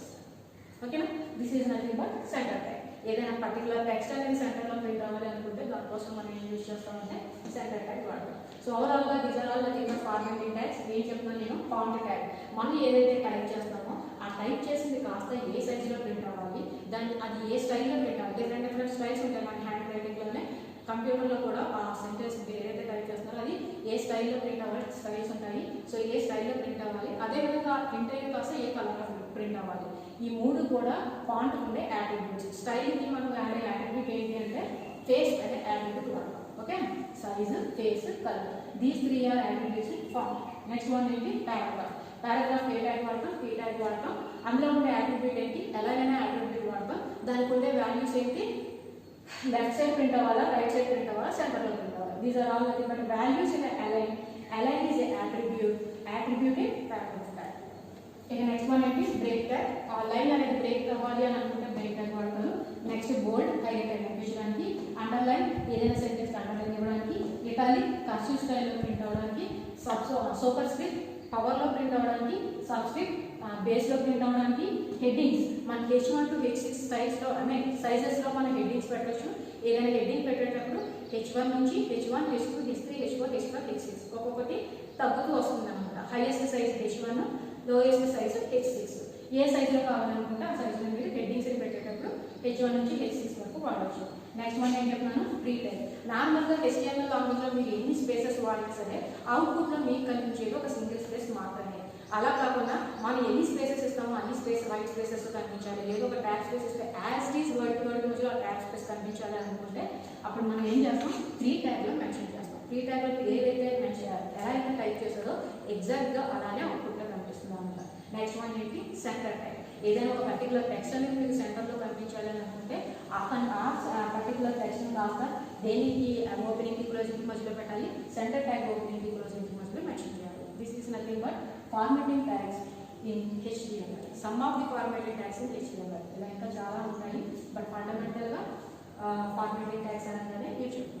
ఓకేనా, this is nothing but centre tag. ఏదైనా పర్టికులర్ టెక్స్ట్ అనేది సెంటర్లో ప్రింట్ అవ్వాలి అనుకుంటే దానికోసం మనం ఏం యూజ్ చేస్తామంటే సెంటర్ ట్యాగ్ వాడతాం. సో ఓవరాల్గా these are all nothing but formatting tags. ఏం చెప్తున్నాను నేను, ఫాంట్ ట్యాగ్. మనం ఏదైతే టైప్ చేస్తామో ఆ టైప్ చేసింది కాస్త ఏ సైజులో ప్రింట్ అవ్వాలి, దాన్ని అది ఏ స్టైల్లో ప్రింట్ అవ్వాలి. డిఫరెంట్ డిఫరెంట్ స్టైల్స్ ఉంటాయి మన హ్యాండ్ రైటింగ్లోనే, కంప్యూటర్లో కూడా ఆ సెంటెన్స్ ఏదైతే టైప్ చేస్తున్నారో అది ఏ స్టైల్లో ప్రింట్ అవ్వాలి, స్టైల్స్ ఉంటాయి. సో ఏ స్టైల్లో ప్రింట్ అవ్వాలి, అదేవిధంగా ప్రింట్ అయిన కాస్త ఏ కలర్లో ప్రింట్ అవ్వాలి. ఈ మూడు కూడా ఫాంట్ ఉండే యాట్రిబ్యూట్స్. స్టైల్కి మనం వాడే యాట్రిబ్యూట్ ఏంటి అంటే ఫేస్ అనే యాట్రిబ్యూట్ వాడతాం. Okay, size, face, colour, these 3 are attributes in font. Next one ఏంటి, పారాగ్రాఫ్. పారాగ్రాఫ్ ఏ ట్యాగ్ వాడతాం, ఏ ట్యాగ్ వాడతాం, అందులో ఉండే యాట్రిబ్యూట్ ఏంటి, ఎలాగైనా యాట్రిబ్యూట్ వాడతాం. దానికి ఉండే వాల్యూస్ ఏంటి, లెఫ్ట్ సైడ్ ప్రింట్ అవ్వాలా, రైట్ సైడ్ ప్రింట్ అవ్వాలా, సెంటర్లో ప్రింట్ అవ్వాలి. These are all nothing but values in align. Align is a attribute, attribute in paragraph tag. ఇక నెక్స్ట్ వన్ ఏంటి, బ్రేక్ ట్యాగ్. ఆ లైన్ అనేది బ్రేక్ అవ్వాలి అని అనుకుంటే బ్రేక్ ట్యాగ్ వాడతారు. నెక్స్ట్ బోల్డ్, హైలైట్ కనిపించడానికి, అండర్లైన్ ఏదైనా సెంటెన్స్ అండర్లైన్ ఇవ్వడానికి, ఇటాలిక్ కర్సివ్ స్టైల్లో ప్రింట్ అవ్వడానికి, సూపర్ స్క్రిప్ట్ పవర్లో ప్రింట్ అవ్వడానికి, సబ్స్క్రిప్ట్ బేస్లో ప్రింట్ అవ్వడానికి, హెడ్డింగ్స్ మన H1 to H6 సైజ్లో అనే సైజెస్లో మనం హెడ్డింగ్స్ పెట్టవచ్చు. ఏదైనా హెడ్డింగ్ పెట్టేటప్పుడు H1 నుంచి H1, H2, H3, H4, H5, H6 ఒక్కొక్కటి తగ్గుతూ వస్తుంది అనమాట. Highest size H1, lowest size H6. ఏ సైజులో కావాలనుకుంటే ఆ సైజులో మీరు హెడ్డింగ్స్ని పెట్టేటప్పుడు H1 నుంచి H6 వరకు వాడవచ్చు. నెక్స్ట్ వన్ ఏం చెప్తున్నాను, ఫ్రీ టైం. నార్మల్గా HTML లాంగ్వేజ్లో మీరు ఎన్ని స్పేసెస్ వాడినా సరే అవుట్పుట్లో మీకు కనిపించేది ఒక సింగిల్ స్పేస్ మాత్రమే. అలా కాకుండా మనం ఎన్ని స్పేసెస్ ఇస్తామో అన్ని స్పేస్ వైట్ స్పేసెస్ కనిపించాలి. ఏదో ఒక ట్యాబ్ స్పేస్ ఇస్తే as it is word to word మధ్యలో ఆ ట్యాబ్ స్పేస్ కనిపించాలి అనుకుంటే అప్పుడు మనం ఏం చేస్తాం, ఫ్రీ ట్యాగ్లో మెన్షన్ చేస్తాం. ఫ్రీ ట్యాగ్లో ఏదైతే మెన్షన్ ఎలా అయితే టైప్ చేస్తుందో ఎగ్జాక్ట్గా అలానే అవుట్పుట్లో కనిపిస్తుంది అనమాట. నెక్స్ట్ వన్ ఏంటి, సెంటర్ ట్యాగ్. ఏదైనా ఒక పర్టికులర్ టెక్స్ట్ అనేది మీకు సెంటర్లో కనిపించాలి అని అనుకుంటే ఆ పర్టికులర్ టెక్స్ట్ని కాస్త దేనికి ఓపెనింగ్కి క్లోజింగ్కి మధ్యలో పెట్టాలి, సెంటర్ ట్యాగ్ ఓపెనింగ్కి క్లోజింగ్కి మధ్యలో మెన్షన్ చేయాలి. This is nothing but formatting tags in HTML. Some of the formatting tags in HTML. ఇలా ఇంకా చాలా ఉంటాయి బట్ ఫండమెంటల్గా ఫార్మాటింగ్ ట్యాగ్స్ అనగానే ఇవి చెప్తాను.